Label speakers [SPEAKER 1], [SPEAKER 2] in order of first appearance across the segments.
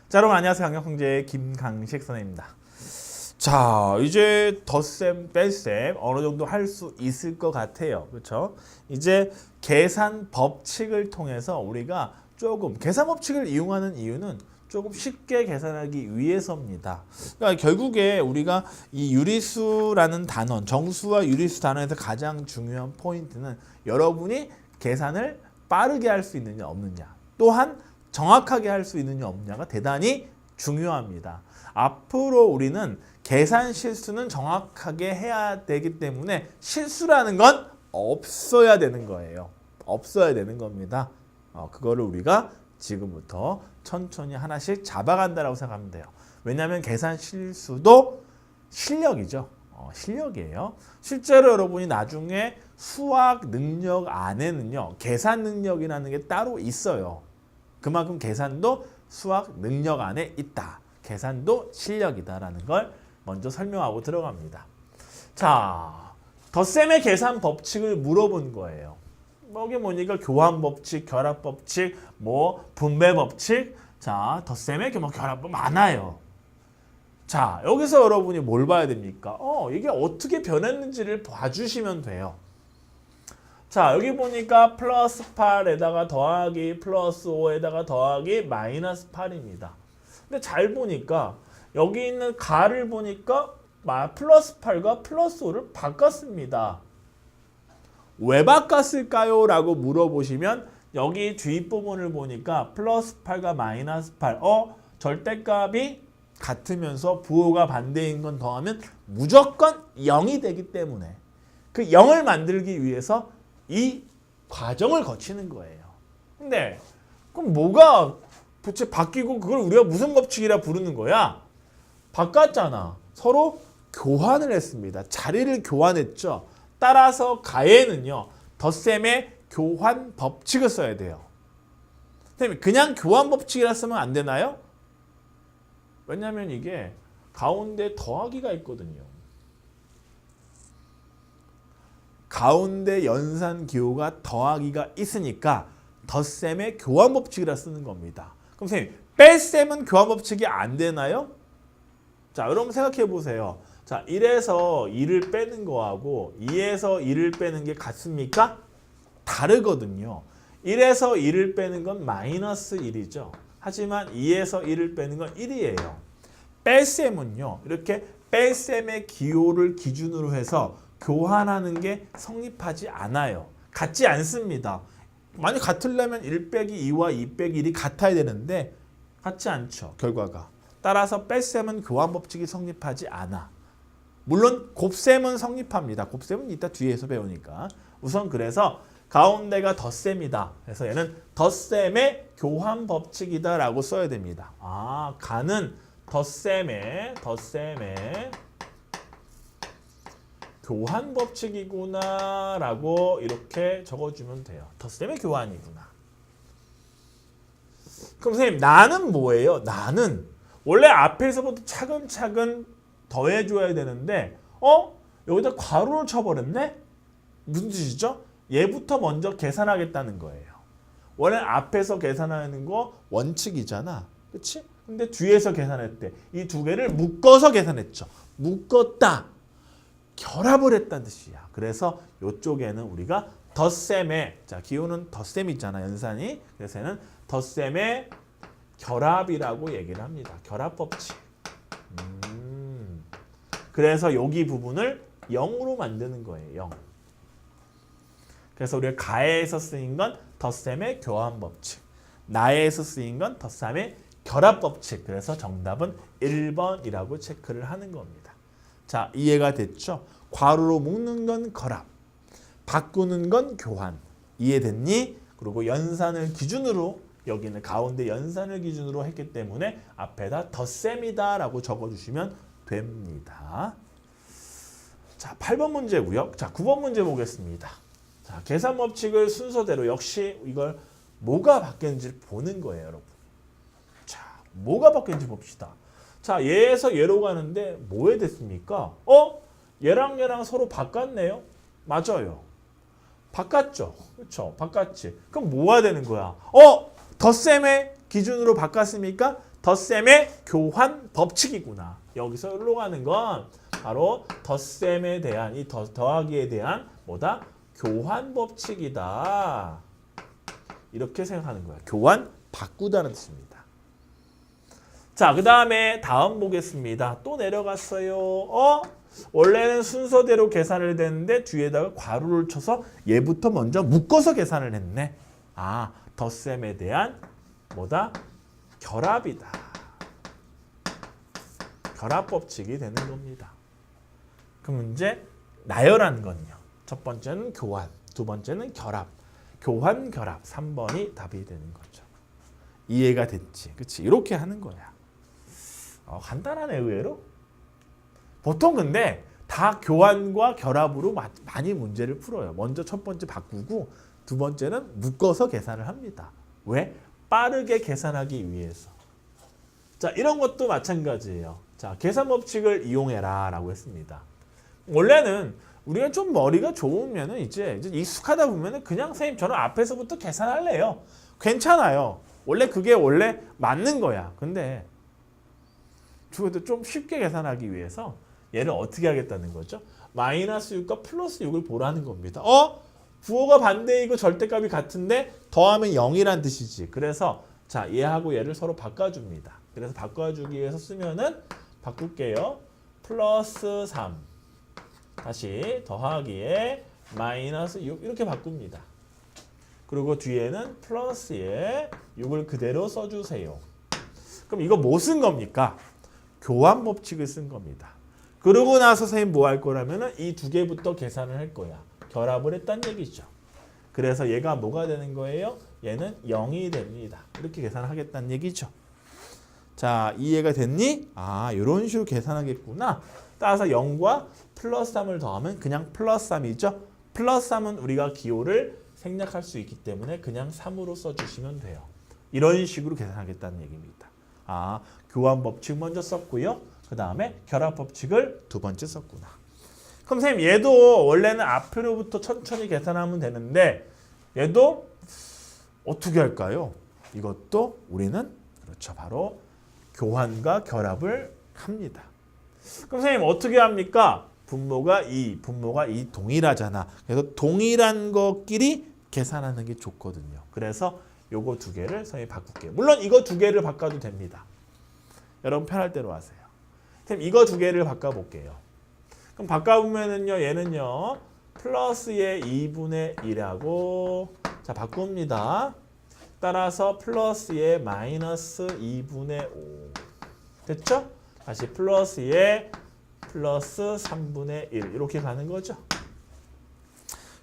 [SPEAKER 1] 자, 여러분 안녕하세요. 강력형제의 김강식 선생님입니다. 자, 이제 덧셈, 뺄셈 어느 정도 할 수 있을 것 같아요. 그렇죠? 이제 계산 법칙을 통해서 우리가 조금 계산 법칙을 이용하는 이유는 조금 쉽게 계산하기 위해서입니다. 그러니까 결국에 우리가 이 유리수라는 단원, 정수와 유리수 단원에서 가장 중요한 포인트는 여러분이 계산을 빠르게 할 수 있느냐 없느냐, 또한 정확하게 할 수 있느냐 없느냐가 대단히 중요합니다. 앞으로 우리는 계산 실수는 정확하게 해야 되기 때문에 실수라는 건 없어야 되는 거예요. 없어야 되는 겁니다. 그거를 우리가 지금부터 천천히 하나씩 잡아간다라고 생각하면 돼요. 왜냐하면 계산 실수도 실력이죠. 실력이에요. 실제로 여러분이 나중에 수학 능력 안에는요, 계산 능력이라는 게 따로 있어요. 그만큼 계산도 수학 능력 안에 있다. 계산도 실력이다라는 걸 먼저 설명하고 들어갑니다. 자, 덧셈의 계산 법칙을 물어본 거예요. 이게 뭐니까 교환 법칙, 결합 법칙, 분배 법칙. 자, 덧셈의 결합법 많아요. 자, 여기서 여러분이 뭘 봐야 됩니까? 이게 어떻게 변했는지를 봐주시면 돼요. 자, 여기 보니까 플러스 8에다가 더하기 플러스 5에다가 더하기 마이너스 8입니다. 근데 잘 보니까 여기 있는 가를 보니까 플러스 8과 플러스 5를 바꿨습니다. 왜 바꿨을까요? 라고 물어보시면 여기 뒷부분을 보니까 플러스 8과 마이너스 8 절대값이 같으면서 부호가 반대인 건 더하면 무조건 0이 되기 때문에 그 0을 만들기 위해서 이 과정을 거치는 거예요. 근데 그럼 뭐가 도대체 바뀌고 그걸 우리가 무슨 법칙이라 부르는 거야? 바꿨잖아. 서로 교환을 했습니다. 자리를 교환했죠. 따라서 가에는요, 덧셈의 교환 법칙을 써야 돼요. 선생님, 그냥 교환 법칙이라 쓰면 안 되나요? 왜냐하면 이게 가운데 더하기가 있거든요. 가운데 연산 기호가 더하기가 있으니까 덧셈의 교환 법칙이라 쓰는 겁니다. 그럼 선생님, 뺄셈은 교환 법칙이 안 되나요? 자, 여러분 생각해 보세요. 자, 1에서 2를 빼는 거하고 2에서 2를 빼는 게 같습니까? 다르거든요. 1에서 2를 빼는 건 마이너스 1이죠. 하지만 2에서 1을 빼는 건 1이에요. 뺄셈은요, 이렇게 뺄셈의 기호를 기준으로 해서 교환하는 게 성립하지 않아요. 같지 않습니다. 만약 같으려면 1 빼기 2와 2 빼기 1이 같아야 되는데 같지 않죠, 결과가. 따라서 뺄셈은 교환 법칙이 성립하지 않아. 물론 곱셈은 성립합니다. 곱셈은 이따 뒤에서 배우니까. 우선 그래서 가운데가 덧셈이다. 그래서 얘는 덧셈의 교환 법칙이다 라고 써야 됩니다. 가는 덧셈의 교환 법칙이구나 라고 이렇게 적어주면 돼요. 덧셈의 교환이구나. 그럼 선생님, 나는 뭐예요? 나는 원래 앞에서부터 차근차근 더해줘야 되는데 여기다 괄호를 쳐버렸네? 무슨 뜻이죠? 얘부터 먼저 계산하겠다는 거예요. 원래 앞에서 계산하는 거 원칙이잖아. 그치? 근데 뒤에서 계산했대. 이 두 개를 묶어서 계산했죠. 묶었다. 결합을 했다는 뜻이야. 그래서 이쪽에는 우리가 덧셈의, 자, 기호는 덧셈 있잖아, 연산이. 그래서 얘는 덧셈의 결합이라고 얘기를 합니다. 결합 법칙. 그래서 여기 부분을 0으로 만드는 거예요. 0. 그래서 우리가 가에서 쓰인 건 덧셈의 교환 법칙, 나에서 쓰인 건 덧셈의 결합 법칙. 그래서 정답은 1번이라고 체크를 하는 겁니다. 자, 이해가 됐죠? 괄호로 묶는 건 결합, 바꾸는 건 교환. 이해됐니? 그리고 연산을 기준으로, 여기는 가운데 연산을 기준으로 했기 때문에 앞에다 덧셈이다 라고 적어주시면 됩니다. 자, 8번 문제고요. 자, 9번 문제 보겠습니다. 자, 계산 법칙을 순서대로 역시 이걸 뭐가 바뀌었는지 보는 거예요, 여러분. 자, 뭐가 바뀌었는지 봅시다. 자, 얘에서 얘로 가는데 뭐에 됐습니까? 얘랑 얘랑 서로 바꿨네요. 맞아요. 바꿨죠. 그렇죠. 바꿨지. 그럼 뭐가 되는 거야? 덧셈의 기준으로 바꿨습니까? 덧셈의 교환 법칙이구나. 여기서 여기로 가는 건 바로 덧셈에 대한 이 더하기에 대한 뭐다? 교환 법칙이다. 이렇게 생각하는 거야. 교환 바꾸다는 뜻입니다. 자, 그 다음에 다음 보겠습니다. 또 내려갔어요. 원래는 순서대로 계산을 했는데 뒤에다가 괄호를 쳐서 얘부터 먼저 묶어서 계산을 했네. 아, 덧셈에 대한 뭐다? 결합이다. 결합 법칙이 되는 겁니다. 그럼 이제 나열한 건요. 첫 번째는 교환, 두 번째는 결합. 교환, 결합. 3번이 답이 되는 거죠. 이해가 됐지? 그치? 이렇게 하는 거야. 간단하네, 의외로. 보통 근데 다 교환과 결합으로 많이 문제를 풀어요. 먼저 첫 번째 바꾸고 두 번째는 묶어서 계산을 합니다. 왜? 빠르게 계산하기 위해서. 자, 이런 것도 마찬가지예요. 자, 계산 법칙을 이용해라 라고 했습니다. 원래는 우리가 좀 머리가 좋으면 이제 익숙하다 보면 그냥 선생님 저는 앞에서부터 계산할래요. 괜찮아요. 원래 그게 원래 맞는 거야. 근데 그것도 좀 쉽게 계산하기 위해서 얘를 어떻게 하겠다는 거죠? 마이너스 6과 플러스 6을 보라는 겁니다. 부호가 반대이고 절대값이 같은데 더하면 0이란 뜻이지. 그래서 자, 얘하고 얘를 서로 바꿔줍니다. 그래서 바꿔주기 위해서 쓰면은 바꿀게요. 플러스 3 다시 더하기에 마이너스 6 이렇게 바꿉니다. 그리고 뒤에는 플러스에 6을 그대로 써주세요. 그럼 이거 뭐 쓴 겁니까? 교환 법칙을 쓴 겁니다. 그러고 나서 선생님 뭐 할 거라면은 이 두 개부터 계산을 할 거야. 결합을 했다는 얘기죠. 그래서 얘가 뭐가 되는 거예요? 얘는 0이 됩니다. 이렇게 계산을 하겠다는 얘기죠. 자, 이해가 됐니? 아, 이런 식으로 계산하겠구나. 따라서 0과 플러스 3을 더하면 그냥 플러스 3이죠. 플러스 3은 우리가 기호를 생략할 수 있기 때문에 그냥 3으로 써주시면 돼요. 이런 식으로 계산하겠다는 얘기입니다. 아, 교환 법칙 먼저 썼고요. 그 다음에 결합 법칙을 두 번째 썼구나. 그럼 선생님 얘도 원래는 앞으로부터 천천히 계산하면 되는데 얘도 어떻게 할까요? 이것도 우리는 그렇죠. 바로 교환과 결합을 합니다. 그럼 선생님 어떻게 합니까? 분모가 2 동일하잖아. 그래서 동일한 것끼리 계산하는 게 좋거든요. 그래서 요거 두 개를 선생님이 바꿀게요. 물론 이거 두 개를 바꿔도 됩니다. 여러분 편할 대로 하세요. 선생님 이거 두 개를 바꿔볼게요. 그럼 바꿔보면은요, 얘는요, 플러스의 2분의 1하고, 자, 바꿉니다. 따라서 플러스의 마이너스 2분의 5. 됐죠? 다시 플러스의 플러스 3분의 1. 이렇게 가는 거죠.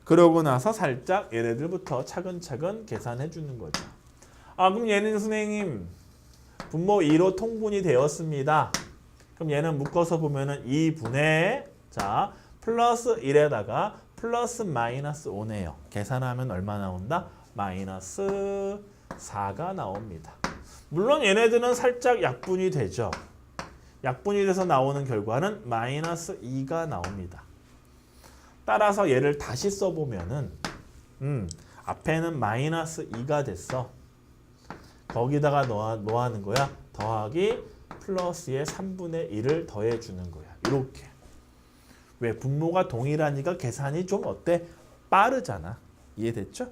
[SPEAKER 1] 그러고 나서 살짝 얘네들부터 차근차근 계산해 주는 거죠. 아, 그럼 얘는 선생님, 분모 2로 통분이 되었습니다. 그럼 얘는 묶어서 보면은 2분의 자, 플러스 1에다가 플러스 마이너스 5네요. 계산하면 얼마 나온다? 마이너스 4가 나옵니다. 물론 얘네들은 살짝 약분이 되죠. 약분이 돼서 나오는 결과는 마이너스 2가 나옵니다. 따라서 얘를 다시 써보면은 앞에는 마이너스 2가 됐어. 거기다가 뭐 하는 거야? 더하기 플러스의 3분의 1을 더해주는 거야. 이렇게. 왜? 분모가 동일하니까 계산이 좀 어때? 빠르잖아. 이해됐죠?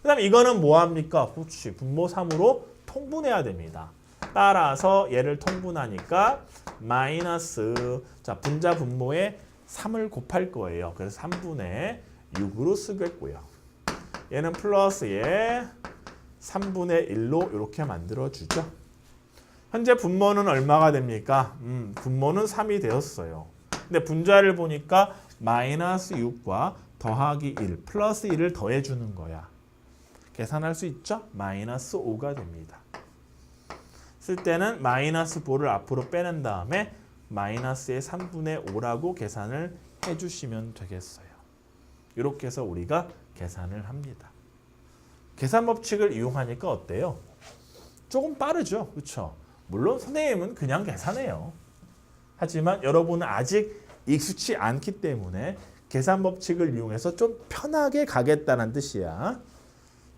[SPEAKER 1] 그 다음에 이거는 뭐합니까? 그렇지. 분모 3으로 통분해야 됩니다. 따라서 얘를 통분하니까 마이너스 자 분자 분모에 3을 곱할 거예요. 그래서 3분의 6으로 쓰겠고요. 얘는 플러스에 3분의 1로 이렇게 만들어주죠. 현재 분모는 얼마가 됩니까? 분모는 3이 되었어요. 근데 분자를 보니까 마이너스 6과 더하기 1 플러스 1을 더해주는 거야. 계산할 수 있죠? 마이너스 5가 됩니다. 쓸 때는 마이너스 5를 앞으로 빼낸 다음에 마이너스의 3분의 5라고 계산을 해주시면 되겠어요. 이렇게 해서 우리가 계산을 합니다. 계산 법칙을 이용하니까 어때요? 조금 빠르죠? 그렇죠? 물론 선생님은 그냥 계산해요. 하지만 여러분은 아직 익숙치 않기 때문에 계산 법칙을 이용해서 좀 편하게 가겠다는 뜻이야.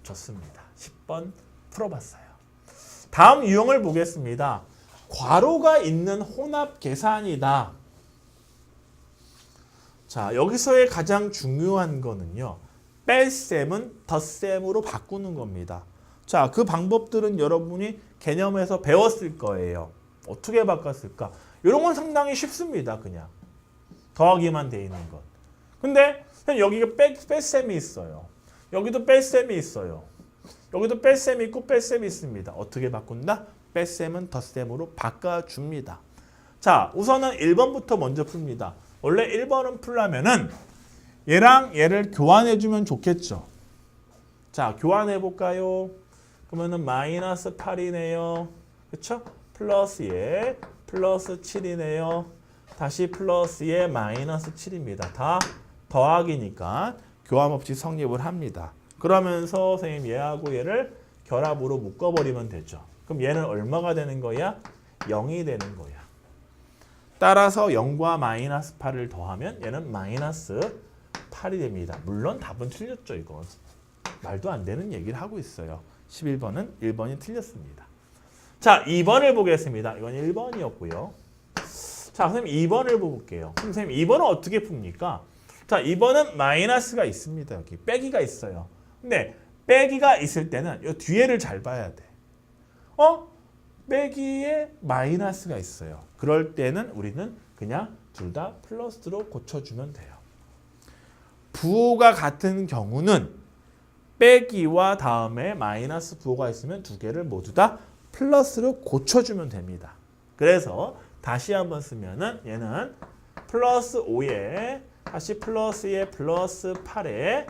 [SPEAKER 1] 좋습니다. 10번 풀어봤어요. 다음 유형을 보겠습니다. 괄호가 있는 혼합 계산이다. 자, 여기서의 가장 중요한 거는요. 뺄셈은 덧셈으로 바꾸는 겁니다. 자, 그 방법들은 여러분이 개념에서 배웠을 거예요. 어떻게 바꿨을까? 이런 건 상당히 쉽습니다. 그냥 더하기만 돼 있는 것. 근데 여기가 뺄셈이 있어요. 여기도 뺄셈이 있어요. 여기도 뺄셈이 있고 뺄셈이 있습니다. 어떻게 바꾼다? 뺄셈은 덧셈으로 바꿔줍니다. 자, 우선은 1번부터 먼저 풉니다. 원래 1번은 풀려면은 얘랑 얘를 교환해주면 좋겠죠. 자, 교환해볼까요? 그러면은 마이너스 8이네요. 그쵸? 플러스에 플러스 7이네요. 다시 플러스에 마이너스 7입니다. 다 더하기니까 교환 없이 성립을 합니다. 그러면서 선생님 얘하고 얘를 결합으로 묶어버리면 되죠. 그럼 얘는 얼마가 되는 거야? 0이 되는 거야. 따라서 0과 마이너스 8을 더하면 얘는 마이너스 8이 됩니다. 물론 답은 틀렸죠. 이건 말도 안 되는 얘기를 하고 있어요. 11번은 1번이 틀렸습니다. 자, 2번을 보겠습니다. 이건 1번이었고요. 자, 선생님 2번을 볼게요. 그럼 선생님 2번은 어떻게 풉니까? 자, 2번은 마이너스가 있습니다. 여기 빼기가 있어요. 근데 빼기가 있을 때는 이 뒤에를 잘 봐야 돼. 빼기에 마이너스가 있어요. 그럴 때는 우리는 그냥 둘 다 플러스로 고쳐주면 돼요. 부호가 같은 경우는 빼기와 다음에 마이너스 부호가 있으면 두 개를 모두 다 플러스로 고쳐주면 됩니다. 그래서 다시 한번 쓰면은 얘는 플러스 5에 다시 플러스에 플러스 8에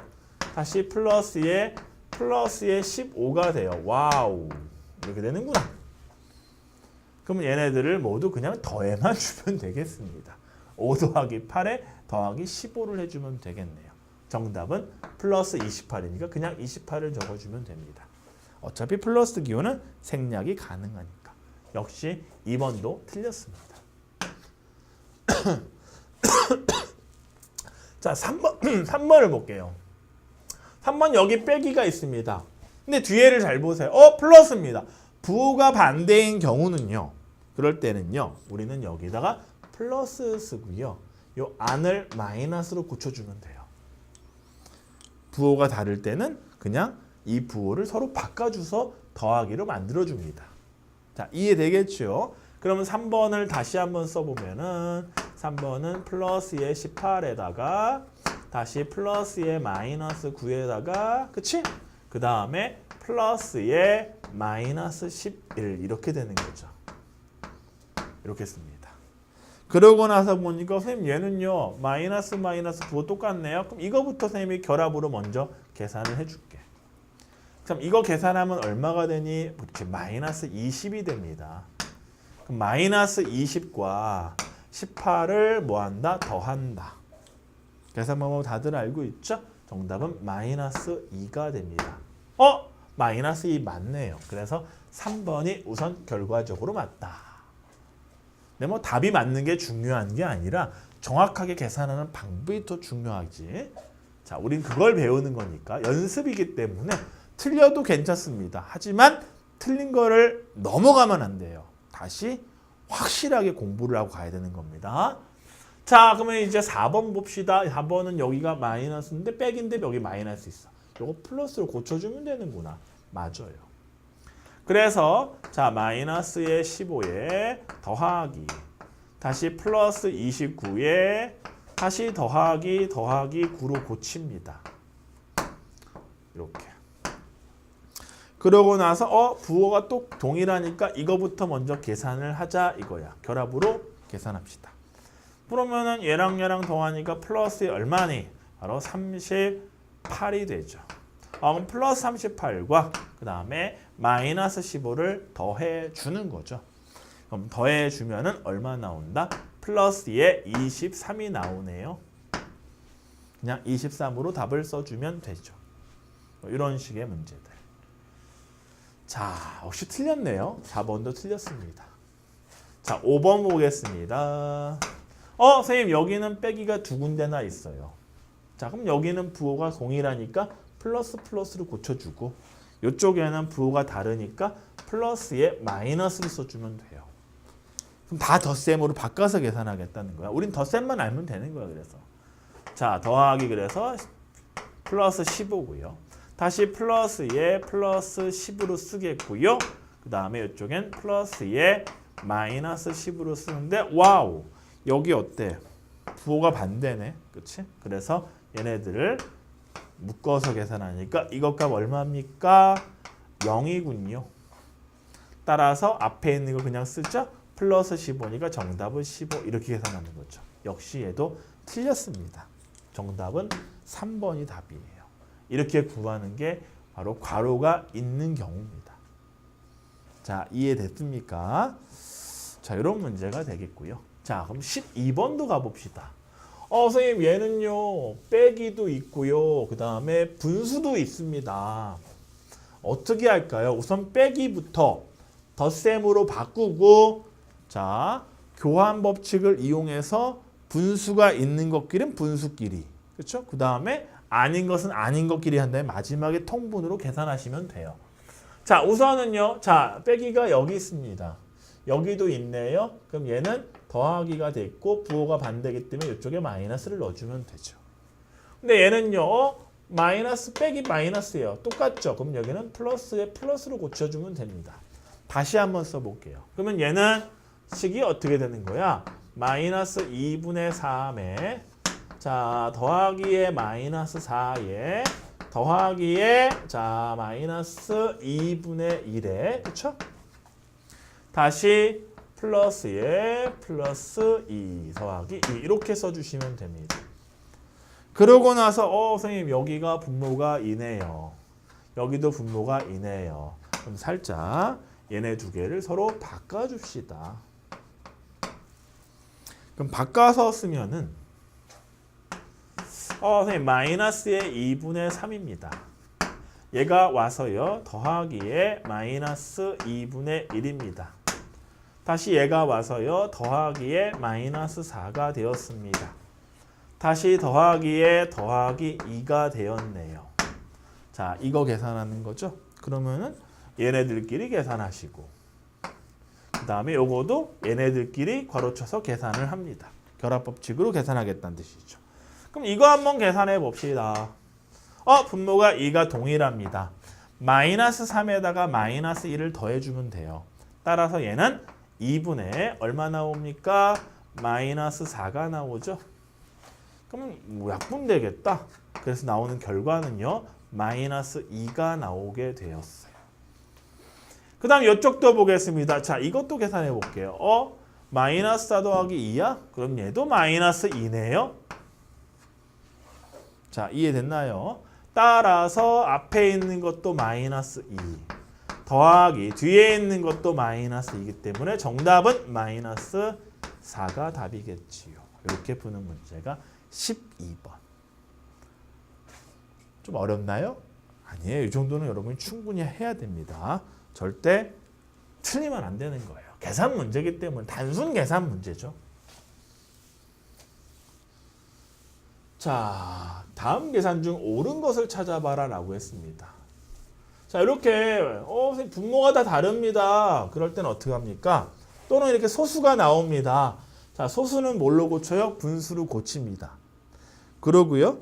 [SPEAKER 1] 다시 플러스에 15가 돼요. 와우, 이렇게 되는구나. 그럼 얘네들을 모두 그냥 더해만 주면 되겠습니다. 5 더하기 8에 더하기 15를 해주면 되겠네요. 정답은 플러스 28이니까 그냥 28을 적어주면 됩니다. 어차피 플러스 기호는 생략이 가능하니까. 역시 2번도 틀렸습니다. 자, 3번을 볼게요. 3번 여기 빼기가 있습니다. 근데 뒤에를 잘 보세요. 플러스입니다. 부호가 반대인 경우는요. 그럴 때는요. 우리는 여기다가 플러스 쓰고요. 요 안을 마이너스로 고쳐주면 돼요. 부호가 다를 때는 그냥 이 부호를 서로 바꿔줘서 더하기로 만들어줍니다. 자, 이해되겠죠? 그러면 3번을 다시 한번 써보면은 3번은 플러스에 18에다가 다시 플러스에 마이너스 9에다가 그치? 그 다음에 플러스에 마이너스 11 이렇게 되는 거죠. 이렇게 씁니다. 그러고 나서 보니까 선생님 얘는요. 마이너스 부호 똑같네요. 그럼 이거부터 선생님이 결합으로 먼저 계산을 해줄게. 그럼 이거 계산하면 얼마가 되니? 그렇지, 마이너스 20이 됩니다. 그럼 마이너스 20과 18을 뭐한다? 더한다. 계산 방법 다들 알고 있죠? 정답은 마이너스 2가 됩니다. 마이너스 2 맞네요. 그래서 3번이 우선 결과적으로 맞다. 근데 뭐 답이 맞는 게 중요한 게 아니라 정확하게 계산하는 방법이 더 중요하지. 자, 우린 그걸 배우는 거니까 연습이기 때문에 틀려도 괜찮습니다. 하지만 틀린 거를 넘어가면 안 돼요. 다시 확실하게 공부를 하고 가야 되는 겁니다. 자, 그러면 이제 4번 봅시다. 4번은 여기가 마이너스인데 백인데 여기 마이너스 있어. 이거 플러스로 고쳐주면 되는구나. 맞아요. 그래서 자, 마이너스에 15에 더하기 다시 플러스 29에 다시 더하기 9로 고칩니다. 이렇게. 그러고 나서 부호가 또 동일하니까 이거부터 먼저 계산을 하자 이거야. 결합으로 계산합시다. 그러면은 얘랑 더하니까 플러스에 얼마니? 바로 38이 되죠. 그럼 플러스 38과 그 다음에 마이너스 15를 더해 주는 거죠. 그럼 더해 주면은 얼마 나온다? 플러스에 23이 나오네요. 그냥 23으로 답을 써주면 되죠. 이런 식의 문제들. 자, 역시 틀렸네요. 4번도 틀렸습니다. 자, 5번 보겠습니다. 선생님 여기는 빼기가 두 군데나 있어요. 자, 그럼 여기는 부호가 동일하니까 플러스로 고쳐주고 이쪽에는 부호가 다르니까 플러스에 마이너스를 써주면 돼요. 그럼 다 덧셈으로 바꿔서 계산하겠다는 거야. 우린 덧셈만 알면 되는 거야. 그래서 자 더하기 그래서 플러스 15고요. 다시 플러스에 플러스 10으로 쓰겠고요. 그 다음에 이쪽엔 플러스에 마이너스 10으로 쓰는데 와우 여기 어때? 부호가 반대네. 그치? 그래서 얘네들을 묶어서 계산하니까 이것 값 얼마입니까? 0이군요. 따라서 앞에 있는 거 그냥 쓰죠? 플러스 15니까 정답은 15 이렇게 계산하는 거죠. 역시 얘도 틀렸습니다. 정답은 3번이 답이에요. 이렇게 구하는 게 바로 괄호가 있는 경우입니다. 자, 이해됐습니까? 자, 이런 문제가 되겠고요. 자, 그럼 12번도 가봅시다. 선생님 얘는요 빼기도 있고요. 그 다음에 분수도 있습니다. 어떻게 할까요? 우선 빼기부터 덧셈으로 바꾸고 자 교환 법칙을 이용해서 분수가 있는 것끼리는 분수끼리 그렇죠? 그 다음에 아닌 것은 아닌 것끼리 한 다음에 마지막에 통분으로 계산하시면 돼요. 자 우선은요 자 빼기가 여기 있습니다. 여기도 있네요. 그럼 얘는 더하기가 됐고 부호가 반대이기 때문에 이쪽에 마이너스를 넣어주면 되죠. 근데 얘는요 마이너스 빼기 마이너스예요. 똑같죠? 그럼 여기는 플러스에 플러스로 고쳐주면 됩니다. 다시 한번 써볼게요. 그러면 얘는 식이 어떻게 되는 거야? 마이너스 2분의 3에 자 더하기에 마이너스 4에 더하기에 자 마이너스 2분의 1에 그쵸? 다시 플러스에 플러스 2 더하기 2 이렇게 써주시면 됩니다. 그러고 나서 선생님 여기가 분모가 이네요. 여기도 분모가 이네요. 그럼 살짝 얘네 두 개를 서로 바꿔줍시다. 그럼 바꿔서 쓰면은 선생님 마이너스의 2분의 3입니다. 얘가 와서요 더하기에 마이너스 2분의 1입니다. 다시 얘가 와서요 더하기에 마이너스 4가 되었습니다. 다시 더하기에 더하기 2가 되었네요. 자 이거 계산하는 거죠. 그러면은 얘네들끼리 계산하시고 그 다음에 요거도 얘네들끼리 괄호쳐서 계산을 합니다. 결합법칙으로 계산하겠다는 뜻이죠. 그럼 이거 한번 계산해 봅시다. 분모가 2가 동일합니다. 마이너스 3에다가 마이너스 1을 더해주면 돼요. 따라서 얘는 2분의 얼마 나옵니까? 마이너스 4가 나오죠. 그러면 약분되겠다. 그래서 나오는 결과는요. 마이너스 2가 나오게 되었어요. 그 다음 이쪽도 보겠습니다. 자, 이것도 계산해 볼게요. 마이너스 4 더하기 2야? 그럼 얘도 마이너스 2네요. 자, 이해됐나요? 따라서 앞에 있는 것도 마이너스 2 더하기 뒤에 있는 것도 마이너스 2이기 때문에 정답은 마이너스 4가 답이겠지요. 이렇게 푸는 문제가 12번. 좀 어렵나요? 아니에요. 이 정도는 여러분이 충분히 해야 됩니다. 절대 틀리면 안 되는 거예요. 계산 문제이기 때문에 단순 계산 문제죠. 자, 다음 계산 중 옳은 것을 찾아봐라 라고 했습니다. 자, 이렇게 선생님 분모가 다 다릅니다. 그럴 땐 어떻게 합니까? 또는 이렇게 소수가 나옵니다. 자, 소수는 뭘로 고쳐요? 분수로 고칩니다. 그러고요.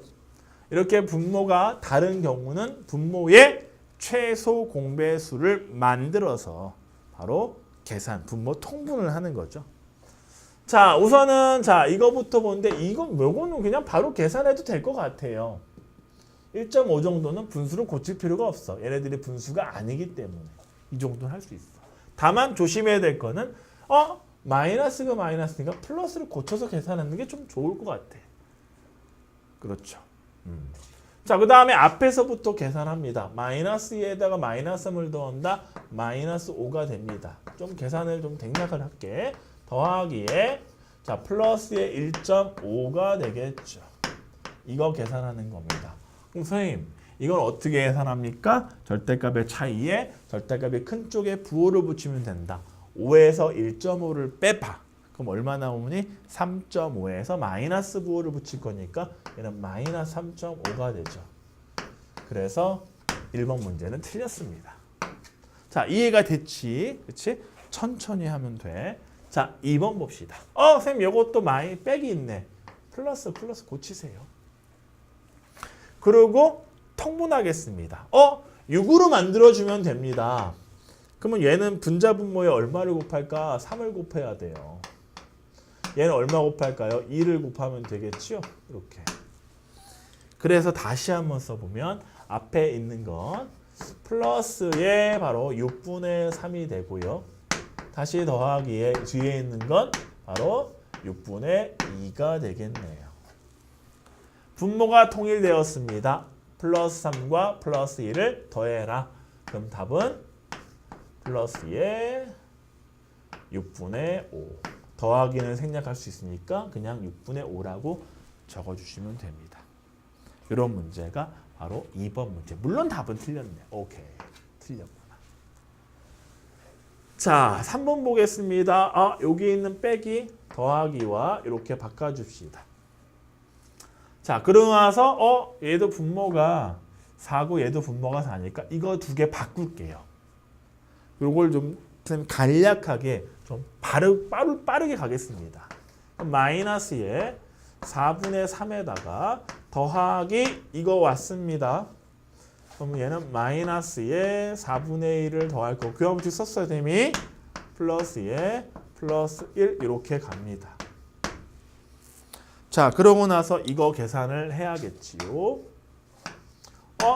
[SPEAKER 1] 이렇게 분모가 다른 경우는 분모의 최소 공배수를 만들어서 바로 계산, 분모 통분을 하는 거죠. 자, 우선은 자 이거부터 보는데 요거는 그냥 바로 계산해도 될 것 같아요. 1.5 정도는 분수를 고칠 필요가 없어. 얘네들이 분수가 아니기 때문에 이 정도는 할 수 있어. 다만 조심해야 될 거는 마이너스가 마이너스니까 플러스를 고쳐서 계산하는 게 좀 좋을 것 같아. 그렇죠. 자, 그 다음에 앞에서부터 계산합니다. 마이너스 2에다가 마이너스 3을 더한다. 마이너스 5가 됩니다. 좀 계산을 좀 생략을 할게. 더하기에 자 플러스의 1.5가 되겠죠. 이거 계산하는 겁니다. 그럼 선생님 이건 어떻게 계산합니까? 절대값의 차이에 절대값의 큰 쪽에 부호를 붙이면 된다. 5에서 1.5를 빼봐. 그럼 얼마 나오니? 3.5에서 마이너스 부호를 붙일 거니까 얘는 마이너스 3.5가 되죠. 그래서 1번 문제는 틀렸습니다. 자, 이해가 됐지? 그치? 천천히 하면 돼. 자, 2번 봅시다. 선생님, 요것도 많이 빽이 있네. 플러스 고치세요. 그리고 통분하겠습니다. 6으로 만들어주면 됩니다. 그러면 얘는 분자 분모에 얼마를 곱할까? 3을 곱해야 돼요. 얘는 얼마 곱할까요? 2를 곱하면 되겠죠? 이렇게. 그래서 다시 한번 써보면 앞에 있는 건 플러스에 바로 6분의 3이 되고요. 다시 더하기에 뒤에 있는 건 바로 6분의 2가 되겠네요. 분모가 통일되었습니다. 플러스 3과 플러스 2를 더해라. 그럼 답은 플러스에 6분의 5. 더하기는 생략할 수 있으니까 그냥 6분의 5라고 적어주시면 됩니다. 이런 문제가 바로 2번 문제. 물론 답은 틀렸네. 오케이. 틀렸구나. 자, 3번 보겠습니다. 여기 있는 빼기 더하기와 이렇게 바꿔줍시다. 자, 그러고 나서 얘도 분모가 4고 얘도 분모가 4니까 이거 두 개 바꿀게요. 요걸 좀 간략하게 좀 빠르게 가겠습니다. 마이너스에 4분의 3에다가 더하기 이거 왔습니다. 그럼 얘는 마이너스에 4분의 1을 더할 거고 교환법칙 썼어야 됨이 플러스에 플러스 1 이렇게 갑니다. 자, 그러고 나서 이거 계산을 해야겠지요.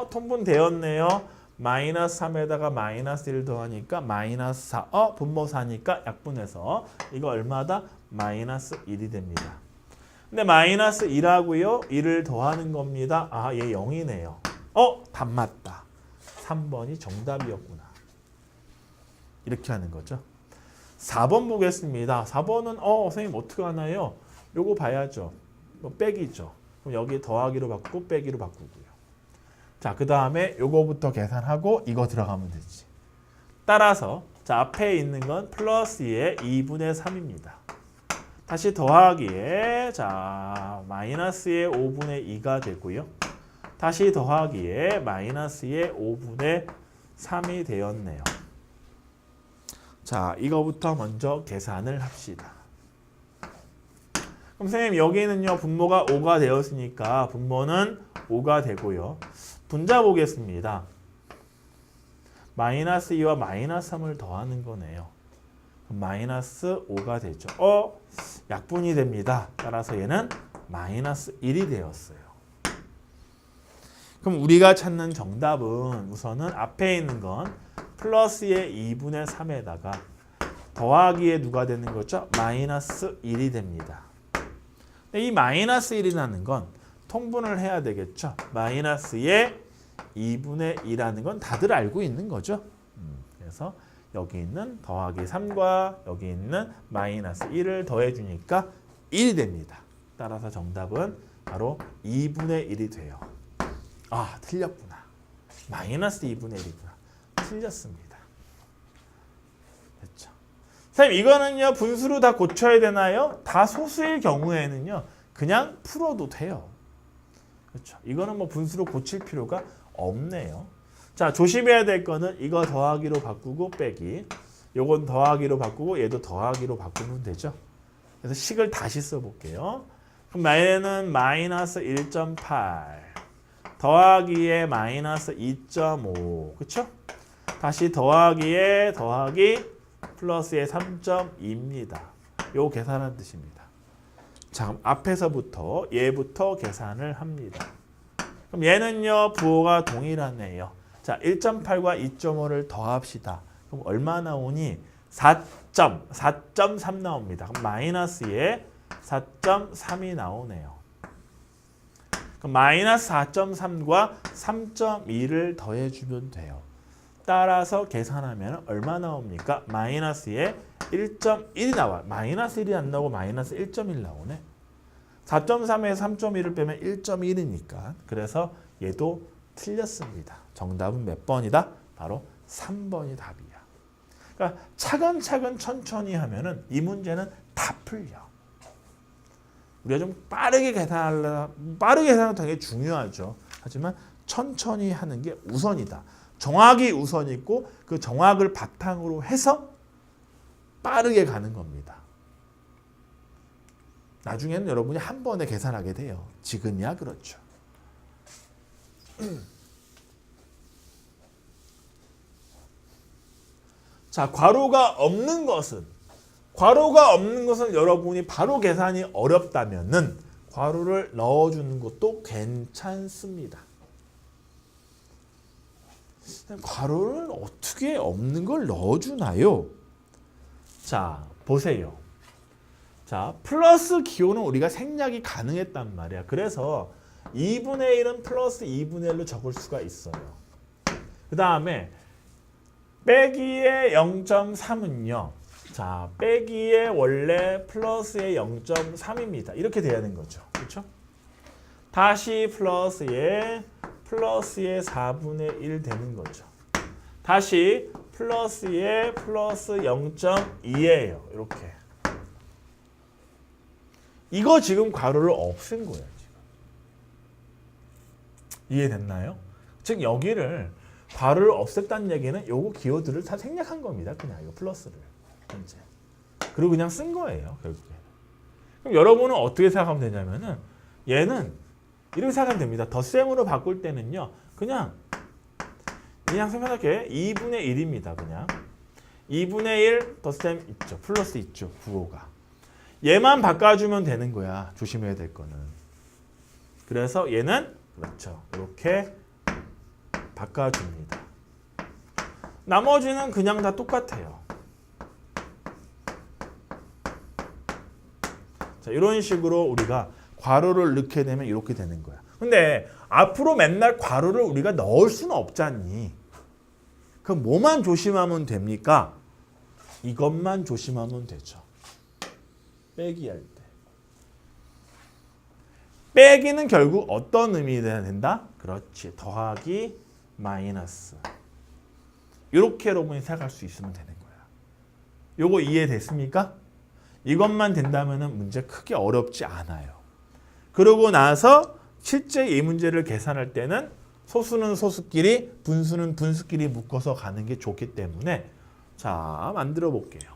[SPEAKER 1] 통분되었네요. 마이너스 3에다가 마이너스 1 더하니까 마이너스 4. 분모 4니까 약분해서 이거 얼마다? 마이너스 1이 됩니다. 근데 마이너스 1하고요. 1을 더하는 겁니다. 얘 0이네요. 답 맞다. 3번이 정답이었구나. 이렇게 하는 거죠. 4번 보겠습니다. 4번은 선생님 어떻게 하나요? 요거 봐야죠. 빼기죠. 그럼 여기 더하기로 바꾸고 빼기로 바꾸고요. 자, 그 다음에 요거부터 계산하고 이거 들어가면 되지. 따라서 자, 앞에 있는 건 플러스의 2분의 3입니다. 다시 더하기에 자 마이너스의 5분의 2가 되고요. 다시 더하기에 마이너스의 5분의 3이 되었네요. 자, 이거부터 먼저 계산을 합시다. 그럼 선생님 여기는요 분모가 5가 되었으니까 분모는 5가 되고요. 분자 보겠습니다. 마이너스 2와 마이너스 3을 더하는 거네요. 마이너스 5가 되죠. 약분이 됩니다. 따라서 얘는 마이너스 1이 되었어요. 그럼 우리가 찾는 정답은 우선은 앞에 있는 건 플러스의 2분의 3에다가 더하기에 누가 되는 거죠? 마이너스 1이 됩니다. 이 마이너스 1이라는 건 통분을 해야 되겠죠. 마이너스의 2분의 2라는 건 다들 알고 있는 거죠. 그래서 여기 있는 더하기 3과 여기 있는 마이너스 1을 더해주니까 1이 됩니다. 따라서 정답은 바로 2분의 1이 돼요. 틀렸구나. 마이너스 2분의 1이구나. 틀렸습니다. 됐죠. 선생님 이거는요 분수로 다 고쳐야 되나요? 다소수일 경우에는요 그냥 풀어도 돼요. 그렇죠. 이거는 뭐 분수로 고칠 필요가 없네요. 자, 조심해야 될 거는 이거 더하기로 바꾸고 빼기. 요건 더하기로 바꾸고 얘도 더하기로 바꾸면 되죠. 그래서 식을 다시 써볼게요. 그럼 얘는 마이너스 1.8 더하기에 마이너스 2.5 그쵸? 다시 더하기에 더하기 플러스에 3.2입니다. 요 계산한 뜻입니다. 자, 그럼 앞에서부터 얘부터 계산을 합니다. 그럼 얘는요 부호가 동일하네요. 자, 1.8과 2.5를 더합시다. 그럼 얼마 나오니? 4.3 나옵니다. 그럼 마이너스에 4.3이 나오네요. 그럼 마이너스 4.3과 3.2를 더해주면 돼요. 따라서 계산하면 얼마 나옵니까? 마이너스에 1.1이 나와요. 마이너스 1이 안 나오고 마이너스 1.1 나오네. 4.3에서 3.1을 빼면 1.1이니까. 그래서 얘도 틀렸습니다. 정답은 몇 번이다? 바로 3번이 답이야. 그러니까 차근차근 천천히 하면은 이 문제는 다 풀려. 우리가 좀 빠르게 계산하는 게 중요하죠. 하지만 천천히 하는 게 우선이다. 정확이 우선 있고 그 정확을 바탕으로 해서 빠르게 가는 겁니다. 나중에는 여러분이 한 번에 계산하게 돼요. 지금이야 그렇죠. 자, 괄호가 없는 것은 여러분이 바로 계산이 어렵다면은 괄호를 넣어주는 것도 괜찮습니다. 괄호를 어떻게 없는 걸 넣어주나요? 자, 보세요. 자, 플러스 기호는 우리가 생략이 가능했단 말이야. 그래서 2분의 1은 플러스 2분의 1로 적을 수가 있어요. 그 다음에 빼기의 0.3은요. 자, 빼기의 원래 플러스의 0.3입니다. 이렇게 돼야 되는 거죠. 그렇죠? 다시 플러스의 4분의 1 되는 거죠. 다시 플러스의 플러스 0.2예요. 이렇게. 이거 지금 괄호를 없앤 거예요. 지금. 이해됐나요? 즉 여기를 괄호를 없앴다는 얘기는 요거 기호들을 다 생략한 겁니다. 그냥 이거 플러스를. 현재. 그리고 그냥 쓴 거예요. 결국에. 그럼 여러분은 어떻게 생각하면 되냐면은 얘는 이렇게 생각하면 됩니다. 덧셈으로 바꿀 때는요. 그냥 생각하게 2분의 1입니다. 그냥 2분의 1 덧셈 있죠. 플러스 있죠. 부호가. 얘만 바꿔주면 되는 거야. 조심해야 될 거는. 그래서 얘는 그렇죠. 이렇게 바꿔줍니다. 나머지는 그냥 다 똑같아요. 자, 이런 식으로 우리가 괄호를 넣게 되면 이렇게 되는 거야. 근데 앞으로 맨날 괄호를 우리가 넣을 수는 없잖니. 그럼 뭐만 조심하면 됩니까? 이것만 조심하면 되죠. 빼기 할 때. 빼기는 결국 어떤 의미가 된다? 그렇지. 더하기, 마이너스. 이렇게 여러분이 생각할 수 있으면 되는 거야. 요거 이해됐습니까? 이것만 된다면 문제 크게 어렵지 않아요. 그러고 나서 실제 이 문제를 계산할 때는 소수는 소수끼리, 분수는 분수끼리 묶어서 가는 게 좋기 때문에 자, 만들어 볼게요.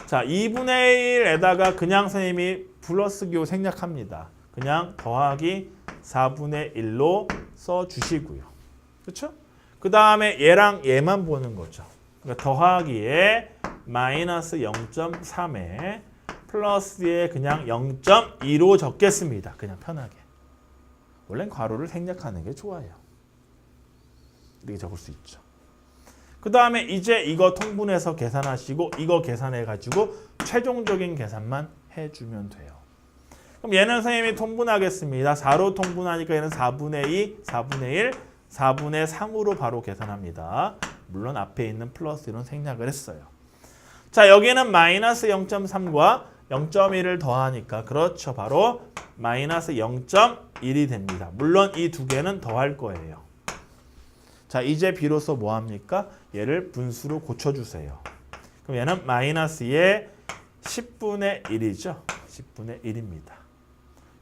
[SPEAKER 1] 자, 2분의 1에다가 그냥 선생님이 플러스 기호 생략합니다. 그냥 더하기 4분의 1로 써주시고요. 그렇죠? 그 다음에 얘랑 얘만 보는 거죠. 그러니까 더하기에 마이너스 0.3에 플러스에 그냥 0.2로 적겠습니다. 그냥 편하게. 원래는 괄호를 생략하는 게 좋아요. 이렇게 적을 수 있죠. 그 다음에 이제 이거 통분해서 계산하시고 이거 계산해가지고 최종적인 계산만 해주면 돼요. 그럼 얘는 선생님이 통분하겠습니다. 4로 통분하니까 얘는 4분의 2, 4분의 1, 4분의 3으로 바로 계산합니다. 물론 앞에 있는 플러스 1은 생략을 했어요. 자, 여기는 마이너스 0.3과 0.1을 더하니까 그렇죠. 바로 마이너스 0.1이 됩니다. 물론 이 두 개는 더할 거예요. 자, 이제 비로소 뭐합니까? 얘를 분수로 고쳐주세요. 그럼 얘는 마이너스의 10분의 1이죠. 10분의 1입니다.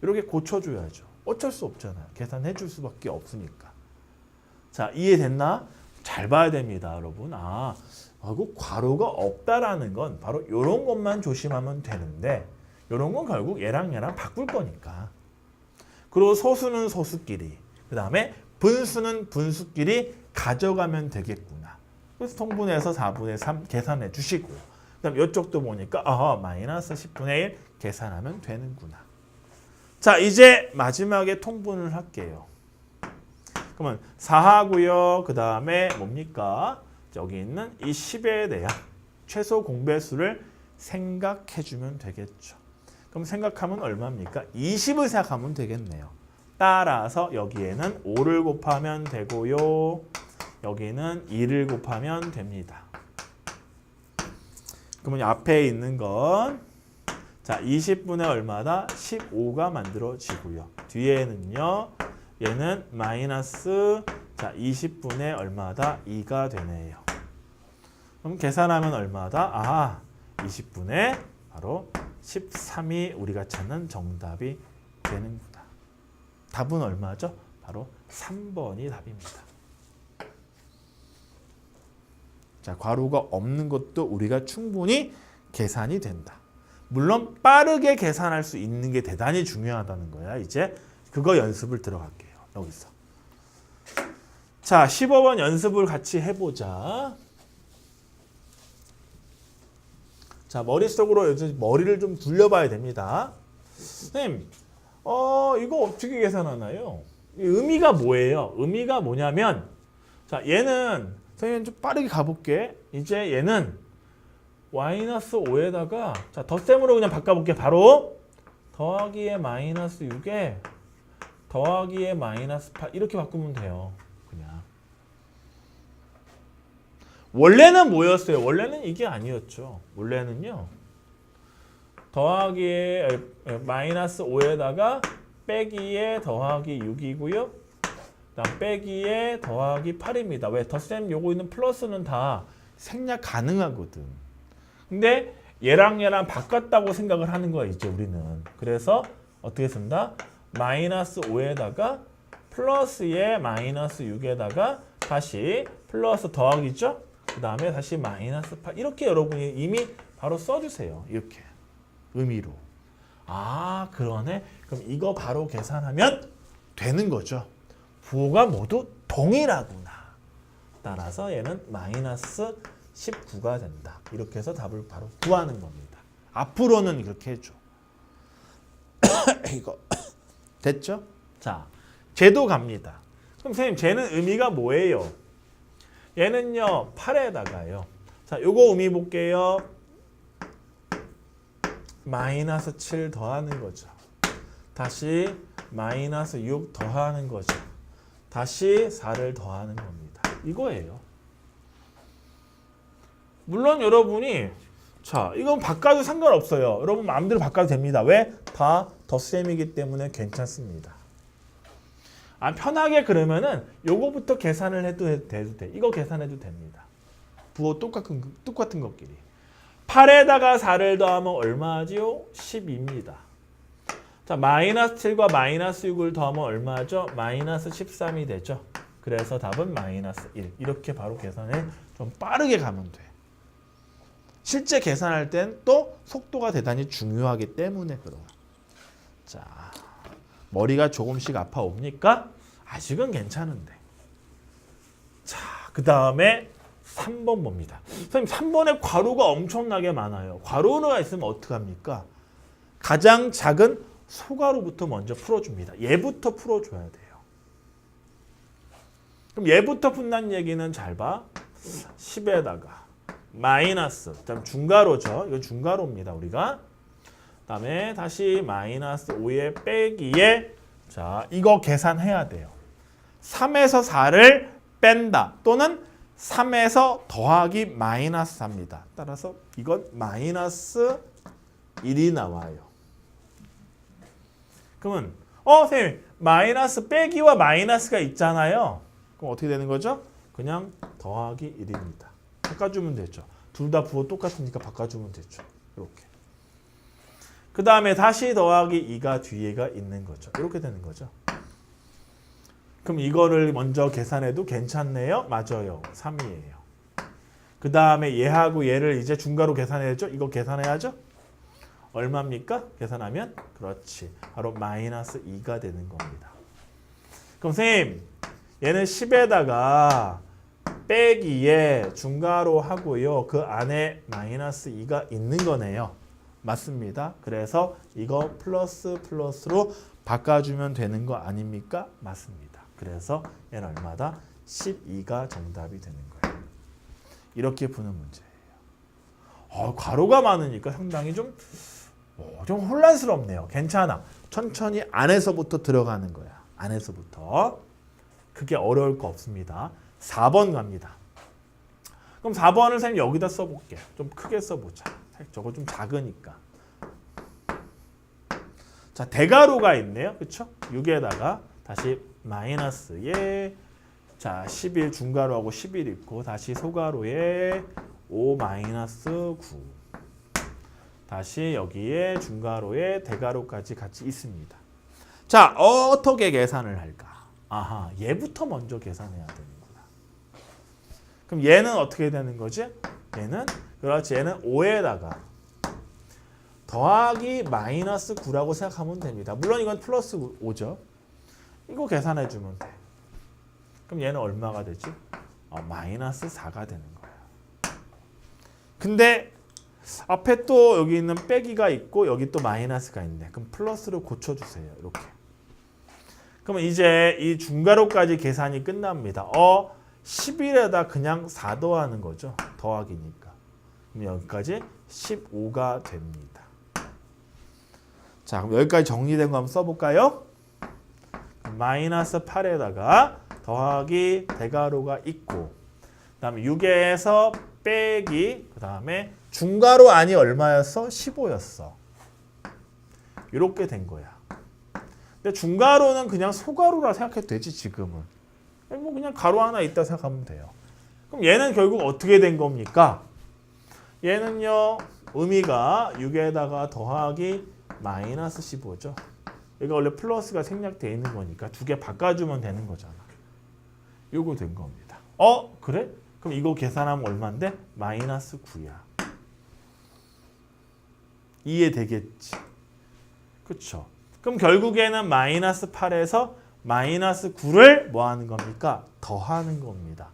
[SPEAKER 1] 이렇게 고쳐줘야죠. 어쩔 수 없잖아요. 계산해 줄 수밖에 없으니까. 자, 이해됐나? 잘 봐야 됩니다, 여러분. 그 괄호가 없다라는 건 바로 이런 것만 조심하면 되는데 이런 건 결국 얘랑 바꿀 거니까. 그리고 소수는 소수끼리, 그 다음에 분수는 분수끼리 가져가면 되겠구나. 그래서 통분해서 4분의 3 계산해 주시고 그 다음 이쪽도 보니까 마이너스 10분의 1 계산하면 되는구나. 자, 이제 마지막에 통분을 할게요. 그러면 4하고요. 그 다음에 뭡니까? 여기 있는 이 10에 대한 최소 공배수를 생각해 주면 되겠죠. 그럼 생각하면 얼마입니까? 20을 생각하면 되겠네요. 따라서 여기에는 5를 곱하면 되고요. 여기는 2를 곱하면 됩니다. 그러면 앞에 있는 건 자, 20분의 얼마다? 15가 만들어지고요. 뒤에는요. 얘는 마이너스 자 20분의 얼마다? 2가 되네요. 그럼 계산하면 얼마다? 20분의 바로 13이 우리가 찾는 정답이 되는구나. 답은 얼마죠? 바로 3번이 답입니다. 자, 괄호가 없는 것도 우리가 충분히 계산이 된다. 물론 빠르게 계산할 수 있는 게 대단히 중요하다는 거야. 이제 그거 연습을 들어갈게요. 여기서. 자, 15번 연습을 같이 해보자. 자, 머릿속으로 이제 머리를 좀 굴려봐야 됩니다. 선생님, 이거 어떻게 계산하나요? 의미가 뭐예요? 의미가 뭐냐면, 자, 얘는 선생님 좀 빠르게 가볼게. 이제 얘는 마이너스 5에다가 자, 덧셈으로 그냥 바꿔볼게. 바로 더하기에 마이너스 6에 더하기에 마이너스 8 이렇게 바꾸면 돼요. 그냥. 원래는 뭐였어요? 원래는 이게 아니었죠. 원래는요. 더하기에 마이너스 5에다가 빼기에 더하기 6이고요. 그다음 빼기에 더하기 8입니다. 왜? 덧셈 요거 있는 플러스는 다 생략 가능하거든. 근데 얘랑 바꿨다고 생각을 하는 거야 이제 우리는. 그래서 어떻게 쓴다? 마이너스 5에다가 플러스에 마이너스 6에다가 다시 플러스 더하기죠. 그 다음에 다시 마이너스 8 이렇게 여러분이 이미 바로 써주세요. 이렇게 의미로. 아 그러네. 그럼 이거 바로 계산하면 되는 거죠. 부호가 모두 동일하구나. 따라서 얘는 마이너스 19가 된다. 이렇게 해서 답을 바로 구하는 겁니다. 앞으로는 이렇게 해줘. 이거 됐죠? 자, 쟤도 갑니다. 그럼 선생님 쟤는 의미가 뭐예요? 얘는요 8에다가요. 자, 요거 의미 볼게요. 마이너스 7 더하는 거죠. 다시 마이너스 6 더하는 거죠. 다시 4를 더하는 겁니다. 이거예요. 물론 여러분이 자 이건 바꿔도 상관없어요. 여러분 마음대로 바꿔도 됩니다. 왜? 다 덧셈이기 때문에 괜찮습니다. 아 편하게 그러면은 요거부터 계산을 해도 돼. 이거 계산해도 됩니다. 부호 똑같은 것끼리. 8에다가 4를 더하면 얼마지요? 10입니다. 자 마이너스 7과 마이너스 6을 더하면 얼마죠? 마이너스 13이 되죠. 그래서 답은 마이너스 1. 이렇게 바로 계산해 좀 빠르게 가면 돼. 실제 계산할 땐 또 속도가 대단히 중요하기 때문에 그래요. 자, 머리가 조금씩 아파옵니까? 아직은 괜찮은데. 자, 그 다음에 3번 봅니다. 선생님, 3번에 괄호가 엄청나게 많아요. 괄호가 있으면 어떡합니까? 가장 작은 소괄호부터 먼저 풀어줍니다. 얘부터 풀어줘야 돼요. 그럼 얘부터 푼다는 얘기는 잘 봐. 10에다가 마이너스, 그다음 중괄호죠. 이건 중괄호입니다. 우리가. 그다음에 다시 마이너스 5에 빼기에 자 이거 계산해야 돼요. 3에서 4를 뺀다. 또는 3에서 더하기 마이너스 4입니다. 따라서 이건 마이너스 1이 나와요. 그러면 선생님 마이너스 빼기와 마이너스가 있잖아요. 그럼 어떻게 되는 거죠? 그냥 더하기 1입니다. 바꿔주면 되죠. 둘 다 부호 똑같으니까 바꿔주면 되죠. 이렇게. 그 다음에 다시 더하기 2가 뒤에가 있는 거죠. 이렇게 되는 거죠. 그럼 이거를 먼저 계산해도 괜찮네요? 맞아요. 3이에요. 그 다음에 얘하고 얘를 이제 중괄호 계산해야죠. 이거 계산해야죠. 얼마입니까? 계산하면 그렇지. 바로 마이너스 2가 되는 겁니다. 그럼 선생님 얘는 10에다가 빼기에 중괄호 하고요. 그 안에 마이너스 2가 있는 거네요. 맞습니다. 그래서 이거 플러스 플러스로 바꿔주면 되는 거 아닙니까? 맞습니다. 그래서 얘는 얼마다? 12가 정답이 되는 거예요. 이렇게 푸는 문제예요. 괄호가 많으니까 상당히 좀 혼란스럽네요. 괜찮아. 천천히 안에서부터 들어가는 거야. 안에서부터. 그게 어려울 거 없습니다. 4번 갑니다. 그럼 4번을 선생님 여기다 써볼게. 좀 크게 써보자. 저거 좀 작으니까. 자, 대괄호가 있네요. 그쵸? 6에다가 다시 마이너스에 자 11 중괄호하고 11 있고 다시 소괄호에 5 마이너스 9 다시 여기에 중괄호에 대괄호까지 같이 있습니다. 자, 어떻게 계산을 할까? 아하, 얘부터 먼저 계산해야 되는구나. 그럼 얘는 어떻게 되는 거지? 얘는 그렇지. 얘는 5에다가 더하기 마이너스 9라고 생각하면 됩니다. 물론 이건 플러스 5죠. 이거 계산해 주면 돼. 그럼 얘는 얼마가 되지? 마이너스 4가 되는 거야. 근데 앞에 또 여기 있는 빼기가 있고 여기 또 마이너스가 있네. 그럼 플러스로 고쳐주세요. 이렇게. 그러면 이제 이 중괄호까지 계산이 끝납니다. 11에다 그냥 4 더하는 거죠. 더하기니까. 그럼 여기까지 15가 됩니다. 자, 그럼 여기까지 정리된 거 한번 써볼까요? 마이너스 8에다가 더하기 대괄호가 있고 그 다음에 6에서 빼기 그 다음에 중괄호 안이 얼마였어? 15였어. 이렇게 된 거야. 근데 중괄호는 그냥 소괄호라 생각해도 되지 지금은. 뭐 그냥 가로 하나 있다 생각하면 돼요. 그럼 얘는 결국 어떻게 된 겁니까? 얘는요 의미가 6에다가 더하기 마이너스 15죠. 여기가 원래 플러스가 생략되어 있는 거니까 두 개 바꿔주면 되는 거잖아. 요거 된 겁니다. 그래? 그럼 이거 계산하면 얼마인데? 마이너스 9야. 이해되겠지? 그쵸? 그럼 결국에는 마이너스 8에서 마이너스 9를 뭐 하는 겁니까? 더하는 겁니다.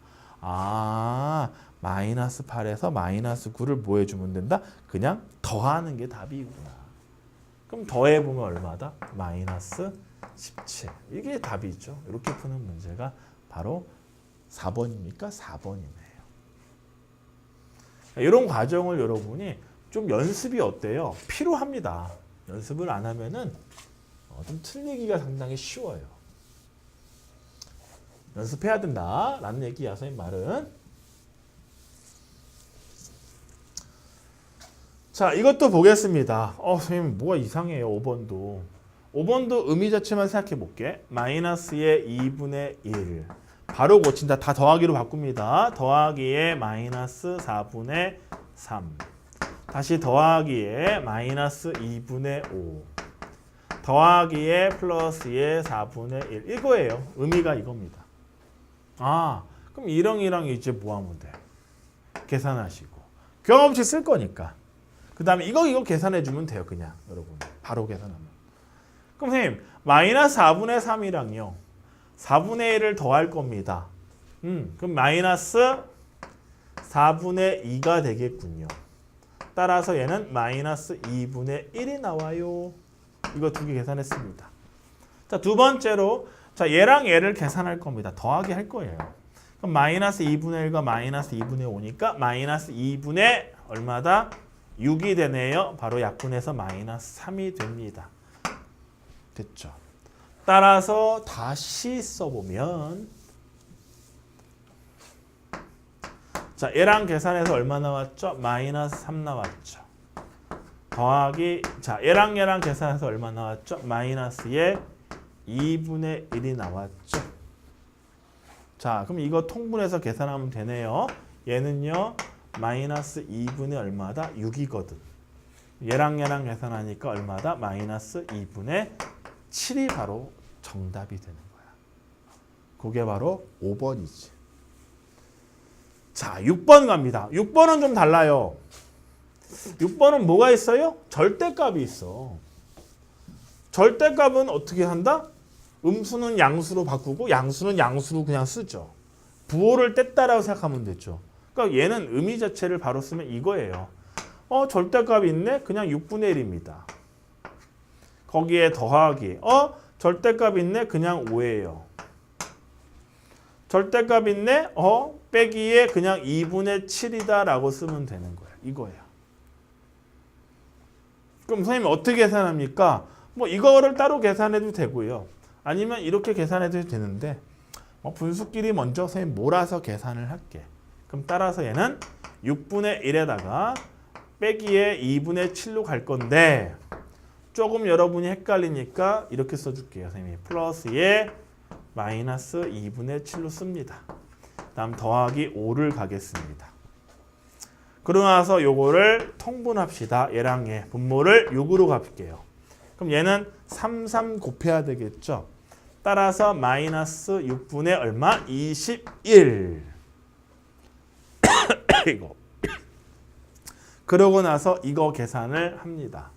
[SPEAKER 1] 마이너스 8에서 마이너스 9를 뭐 해주면 된다? 그냥 더하는 게 답이구나. 그럼 더해보면 얼마다? 마이너스 17. 이게 답이죠. 이렇게 푸는 문제가 바로 4번입니까? 4번이네요. 이런 과정을 여러분이 좀 연습이 어때요? 필요합니다. 연습을 안 하면은 좀 틀리기가 상당히 쉬워요. 연습해야 된다라는 얘기야, 선생님 말은. 자, 이것도 보겠습니다. 선생님 뭐가 이상해요, 5번도. 5번도 의미 자체만 생각해 볼게. 마이너스의 2분의 1. 바로 고친다. 다 더하기로 바꿉니다. 더하기에 마이너스 4분의 3. 다시 더하기에 마이너스 2분의 5. 더하기에 플러스에 4분의 1. 이거예요. 의미가 이겁니다. 그럼 이랑이랑 이제 뭐 하면 돼? 계산하시고. 경험치 쓸 거니까. 그 다음에 이거 계산해 주면 돼요. 그냥 여러분. 바로 계산하면. 그럼 선생님 마이너스 4분의 3이랑요. 4분의 1을 더할 겁니다. 그럼 마이너스 4분의 2가 되겠군요. 따라서 얘는 마이너스 2분의 1이 나와요. 이거 두 개 계산했습니다. 자, 두 번째로 자 얘랑 얘를 계산할 겁니다. 더하기 할 거예요. 그럼 마이너스 2분의 1과 마이너스 2분의 5니까 마이너스 2분의 얼마다? 6이 되네요. 바로 약분해서 마이너스 3이 됩니다. 됐죠? 따라서 다시 써보면 자 얘랑 계산해서 얼마 나왔죠? 마이너스 3 나왔죠. 더하기 자 얘랑 계산해서 얼마 나왔죠? 마이너스의 2분의 1이 나왔죠. 자 그럼 이거 통분해서 계산하면 되네요. 얘는요 마이너스 2분의 얼마다? 6이거든. 얘랑 계산하니까 얼마다? 마이너스 2분의 7이 바로 정답이 되는 거야. 그게 바로 5번이지. 자, 6번 갑니다. 6번은 좀 달라요. 6번은 뭐가 있어요? 절대값이 있어. 절대값은 어떻게 한다? 음수는 양수로 바꾸고 양수는 양수로 그냥 쓰죠. 부호를 뗐다라고 생각하면 되죠. 그러니까 얘는 의미 자체를 바로 쓰면 이거예요. 절대값이 있네? 그냥 6분의 1입니다. 거기에 더하기. 절대값 있네? 그냥 5예요. 절대값 있네? 빼기에 그냥 2분의 7이다 라고 쓰면 되는 거예요. 이거예요. 그럼 선생님 어떻게 계산합니까? 뭐 이거를 따로 계산해도 되고요. 아니면 이렇게 계산해도 되는데 분수끼리 먼저 선생님 몰아서 계산을 할게. 그럼 따라서 얘는 6분의 1에다가 빼기에 2분의 7로 갈 건데 조금 여러분이 헷갈리니까 이렇게 써줄게요. 선생님이 플러스에 마이너스 2분의 7로 씁니다. 다음 더하기 5를 가겠습니다. 그러고 나서 요거를 통분합시다. 얘랑 얘 분모를 6으로 갚을게요. 그럼 얘는 3 곱해야 되겠죠. 따라서 마이너스 6분의 얼마? 21. 이거. 그러고 나서 이거 계산을 합니다.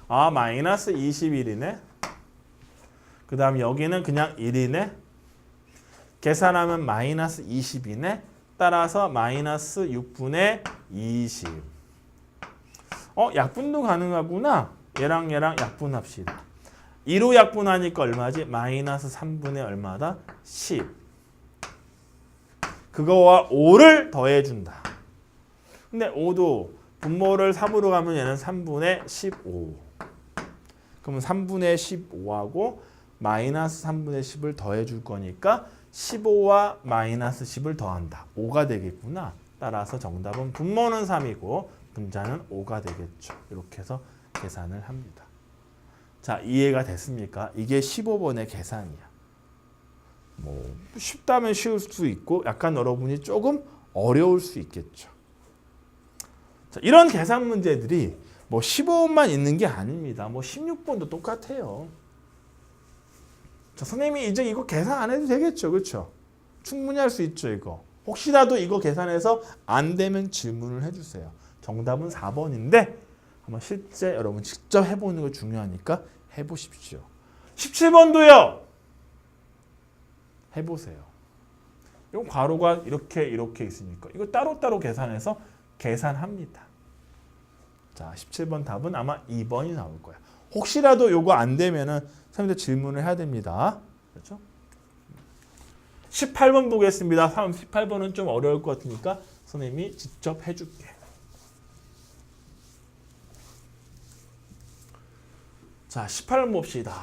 [SPEAKER 1] 아, 마이너스 21이네. 그 다음 여기는 그냥 1이네. 계산하면 마이너스 20이네. 따라서 마이너스 6분의 20. 약분도 가능하구나. 얘랑 약분합시다. 2로 약분하니까 얼마지? 마이너스 3분의 얼마다? 10. 그거와 5를 더해준다. 근데 5도 분모를 3으로 가면 얘는 3분의 15. 그러면 3분의 15하고 마이너스 3분의 10을 더해줄 거니까 15와 마이너스 10을 더한다. 5가 되겠구나. 따라서 정답은 분모는 3이고 분자는 5가 되겠죠. 이렇게 해서 계산을 합니다. 자, 이해가 됐습니까? 이게 15번의 계산이야. 뭐 쉽다면 쉬울 수 있고 약간 여러분이 조금 어려울 수 있겠죠. 자, 이런 계산 문제들이 뭐 15번만 있는 게 아닙니다. 뭐 16번도 똑같아요. 자, 선생님이 이제 이거 계산 안 해도 되겠죠. 그렇죠? 충분히 할 수 있죠, 이거. 혹시라도 이거 계산해서 안 되면 질문을 해주세요. 정답은 4번인데 한번 실제 여러분 직접 해보는 거 중요하니까 해보십시오. 17번도요. 해보세요. 이 괄호가 이렇게 있으니까 이거 따로따로 계산해서 계산합니다. 자, 17번 답은 아마 2번이 나올 거야. 혹시라도 요거 안 되면은 선생님들 질문을 해야 됩니다. 그렇죠? 18번 보겠습니다. 18번은 좀 어려울 것 같으니까 선생님이 직접 해줄게. 자, 18번 봅시다.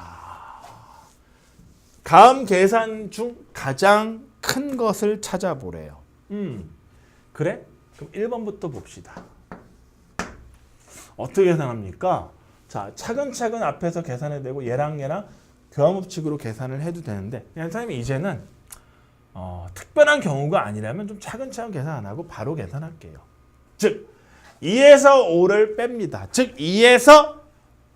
[SPEAKER 1] 다음 계산 중 가장 큰 것을 찾아보래요. 그래? 그럼 1번부터 봅시다. 어떻게 계산합니까? 자, 차근차근 앞에서 계산해야 되고 얘랑 교환법칙으로 계산을 해도 되는데 그냥 선생님이 이제는 특별한 경우가 아니라면 좀 차근차근 계산 안 하고 바로 계산할게요. 즉 2에서 5를 뺍니다. 즉 2에서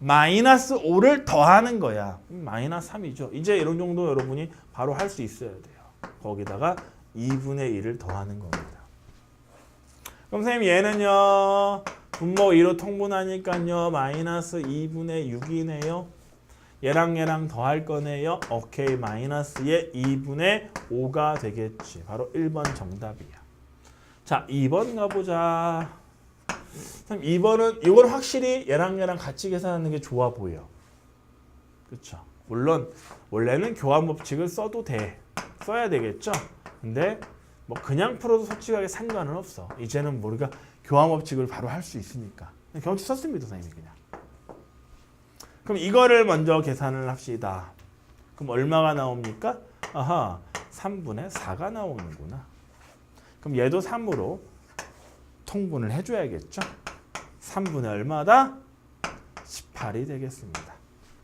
[SPEAKER 1] 마이너스 5를 더하는 거야. 마이너스 3이죠. 이제 이런 정도 여러분이 바로 할 수 있어야 돼요. 거기다가 2분의 1을 더하는 겁니다. 그럼 선생님 얘는요. 분모 2로 통분하니까요. 마이너스 2분의 6이네요. 얘랑 더할 거네요. 오케이. 마이너스의 2분의 5가 되겠지. 바로 1번 정답이야. 자, 2번 가보자. 2번은 이건 확실히 얘랑 같이 계산하는 게 좋아 보여. 그렇죠? 물론 원래는 교환 법칙을 써도 돼. 써야 되겠죠? 근데 뭐 그냥 풀어도 솔직하게 상관은 없어. 이제는 우리가 교환 법칙을 바로 할 수 있으니까. 교환 법칙 썼습니다, 선생님이 그냥. 그럼 이거를 먼저 계산을 합시다. 그럼 얼마가 나옵니까? 아하, 3분의 4가 나오는구나. 그럼 얘도 3으로 통분을 해줘야겠죠. 3분의 얼마다? 18이 되겠습니다.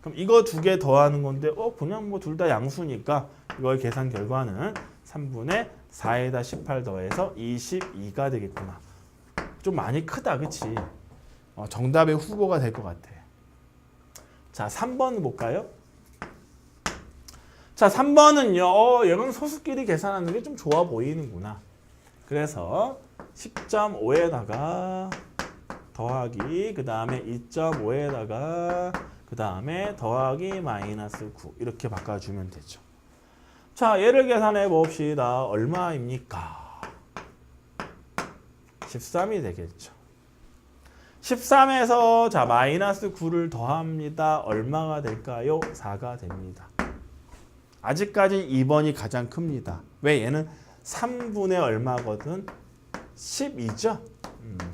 [SPEAKER 1] 그럼 이거 두 개 더하는 건데 그냥 뭐 둘 다 양수니까 이걸 계산 결과는 3분의 4에다 18 더해서 22가 되겠구나. 좀 많이 크다, 그치? 정답의 후보가 될 것 같아. 자, 3번 볼까요? 자, 3번은요. 얘는 소수끼리 계산하는 게 좀 좋아 보이는구나. 그래서 10.5에다가 더하기 그 다음에 2.5에다가 그 다음에 더하기 마이너스 9 이렇게 바꿔주면 되죠. 자, 얘를 계산해 봅시다. 얼마입니까? 13이 되겠죠. 13에서 자 마이너스 9를 더합니다. 얼마가 될까요? 4가 됩니다. 아직까지 2번이 가장 큽니다. 왜? 얘는 3분의 얼마거든? 12죠?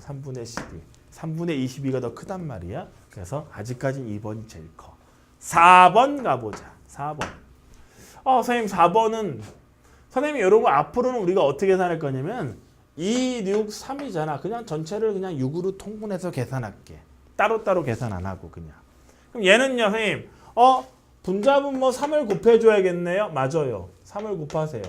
[SPEAKER 1] 3분의 12. 3분의 22가 더 크단 말이야. 그래서 아직까지 2번이 제일 커. 4번 가보자. 4번. 선생님 4번은 선생님이 여러분 앞으로는 우리가 어떻게 계산할 거냐면 2, 6, 3이잖아. 그냥 전체를 그냥 6으로 통분해서 계산할게. 따로따로 계산 안 하고 그냥. 그럼 얘는요, 선생님. 분자분모 3을 곱해줘야겠네요. 맞아요. 3을 곱하세요.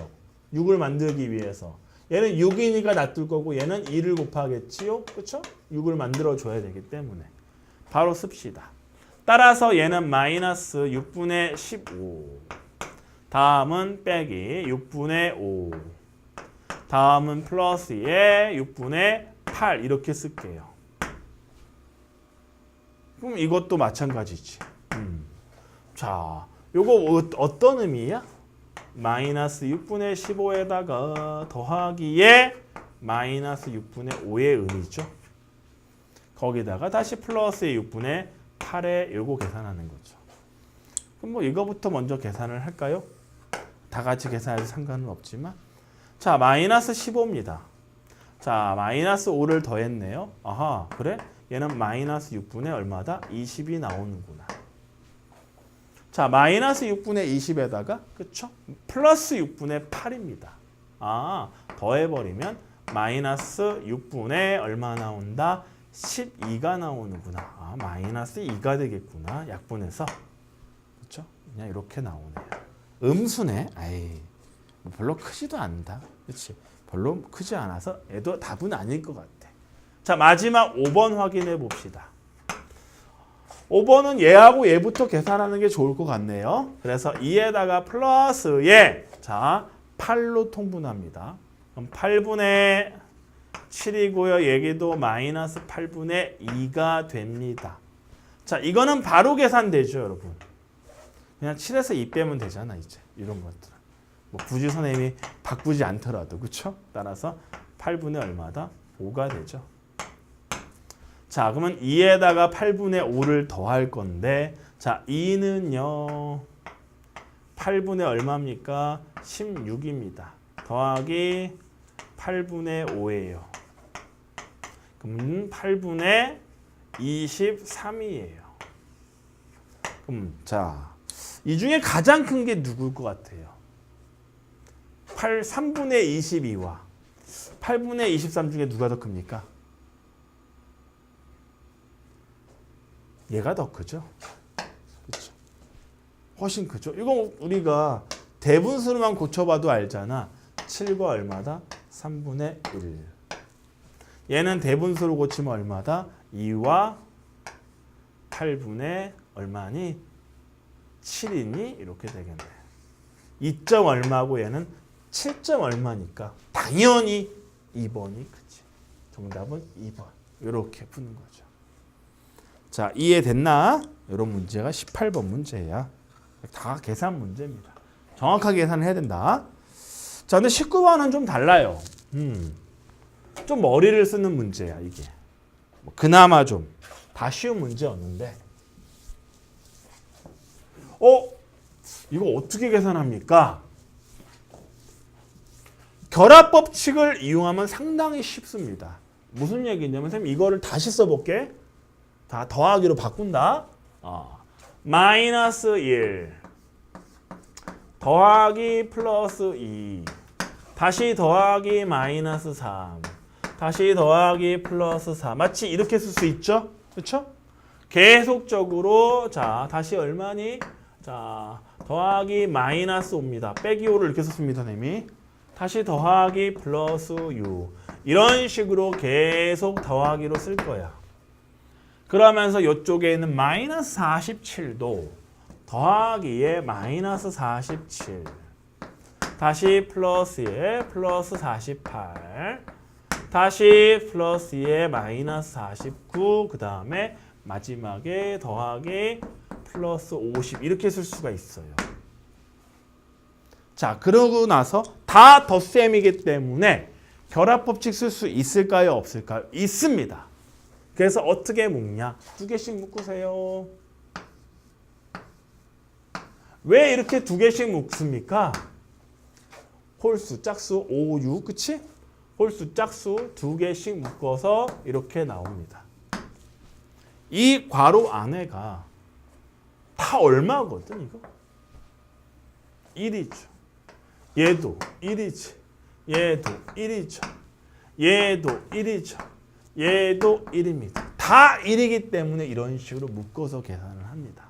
[SPEAKER 1] 6을 만들기 위해서. 얘는 6이니까 놔둘 거고 얘는 2를 곱하겠지요. 그렇죠? 6을 만들어줘야 되기 때문에. 바로 씁시다. 따라서 얘는 마이너스 6분의 15. 다음은 빼기 6분의 5. 다음은 플러스에 6분의 8 이렇게 쓸게요. 그럼 이것도 마찬가지지. 자, 요거 어떤 의미야? 마이너스 6분의 15에다가 더하기에 마이너스 6분의 5의 의미죠. 거기다가 다시 플러스의 6분의 8에 요거 계산하는 거죠. 그럼 뭐 이거부터 먼저 계산을 할까요? 다 같이 계산해도 상관은 없지만. 자, 마이너스 15입니다. 자, 마이너스 5를 더했네요. 아하, 그래? 얘는 마이너스 6분의 얼마다? 20이 나오는구나. 자, 마이너스 6분의 20에다가, 그쵸? 플러스 6분의 8입니다. 아, 더해버리면 마이너스 6분의 얼마 나온다? 12가 나오는구나. 아, 마이너스 2가 되겠구나. 약분해서. 그쵸? 그냥 이렇게 나오네요. 음수네? 아이, 별로 크지도 않다. 그치? 별로 크지 않아서 얘도 답은 아닐 것 같아. 자, 마지막 5번 확인해 봅시다. 5번은 얘하고 얘부터 계산하는 게 좋을 것 같네요. 그래서 2에다가 플러스에 자 8로 통분합니다. 그럼 8분의 7이고요. 얘기도 마이너스 8분의 2가 됩니다. 자, 이거는 바로 계산되죠, 여러분. 그냥 7에서 2 빼면 되잖아, 이제. 이런 것들은. 뭐 굳이 선생님이 바꾸지 않더라도, 그쵸? 따라서 8분의 얼마다? 5가 되죠. 자, 그러면 2에다가 8분의 5를 더할 건데, 자, 2는요, 8분의 얼마입니까? 16입니다. 더하기 8분의 5예요. 그럼 8분의 23이에요. 그럼 자, 이 중에 가장 큰 게 누구일 것 같아요? 3분의 22와 8분의 23 중에 누가 더 큽니까? 얘가 더 크죠. 그렇죠. 훨씬 크죠. 이거 우리가 대분수로만 고쳐봐도 알잖아. 7과 얼마다? 3분의 1. 얘는 대분수로 고치면 얼마다? 2와 8분의 얼마니? 7이니? 이렇게 되겠네. 2점 얼마고 얘는 7점 얼마니까 당연히 2번이 크지. 정답은 2번. 이렇게 푸는 거죠. 자, 이해됐나? 이런 문제가 18번 문제야. 다 계산 문제입니다. 정확하게 계산을 해야 된다. 자, 근데 19번은 좀 달라요. 좀 머리를 쓰는 문제야, 이게. 그나마 좀 다 쉬운 문제였는데. 이거 어떻게 계산합니까? 결합 법칙을 이용하면 상당히 쉽습니다. 무슨 얘기냐면 선생님 이거를 다시 써볼게. 다 더하기로 바꾼다. 마이너스 1 더하기 플러스 2 다시 더하기 마이너스 3 다시 더하기 플러스 4 마치 이렇게 쓸 수 있죠? 그렇죠? 계속적으로 자 다시 얼마니? 자 더하기 마이너스 5입니다. 빼기 5를 이렇게 썼습니다. 선생님이. 다시 더하기 플러스 6 이런 식으로 계속 더하기로 쓸 거야. 그러면서 이쪽에 있는 마이너스 47도 더하기에 마이너스 47 다시 플러스에 플러스 48 다시 플러스에 마이너스 49 그 다음에 마지막에 더하기 플러스 50 이렇게 쓸 수가 있어요. 자, 그러고 나서 다 덧셈이기 때문에 결합법칙 쓸 수 있을까요? 없을까요? 있습니다. 그래서 어떻게 묶냐? 두 개씩 묶으세요. 왜 이렇게 두 개씩 묶습니까? 홀수, 짝수, 5, 6, 그치? 홀수, 짝수 두 개씩 묶어서 이렇게 나옵니다. 이 괄호 안에가 다 얼마거든, 이거? 1이죠. 얘도 1이지. 얘도 1이죠. 얘도 1이죠. 얘도 1입니다. 다 1이기 때문에 이런 식으로 묶어서 계산을 합니다.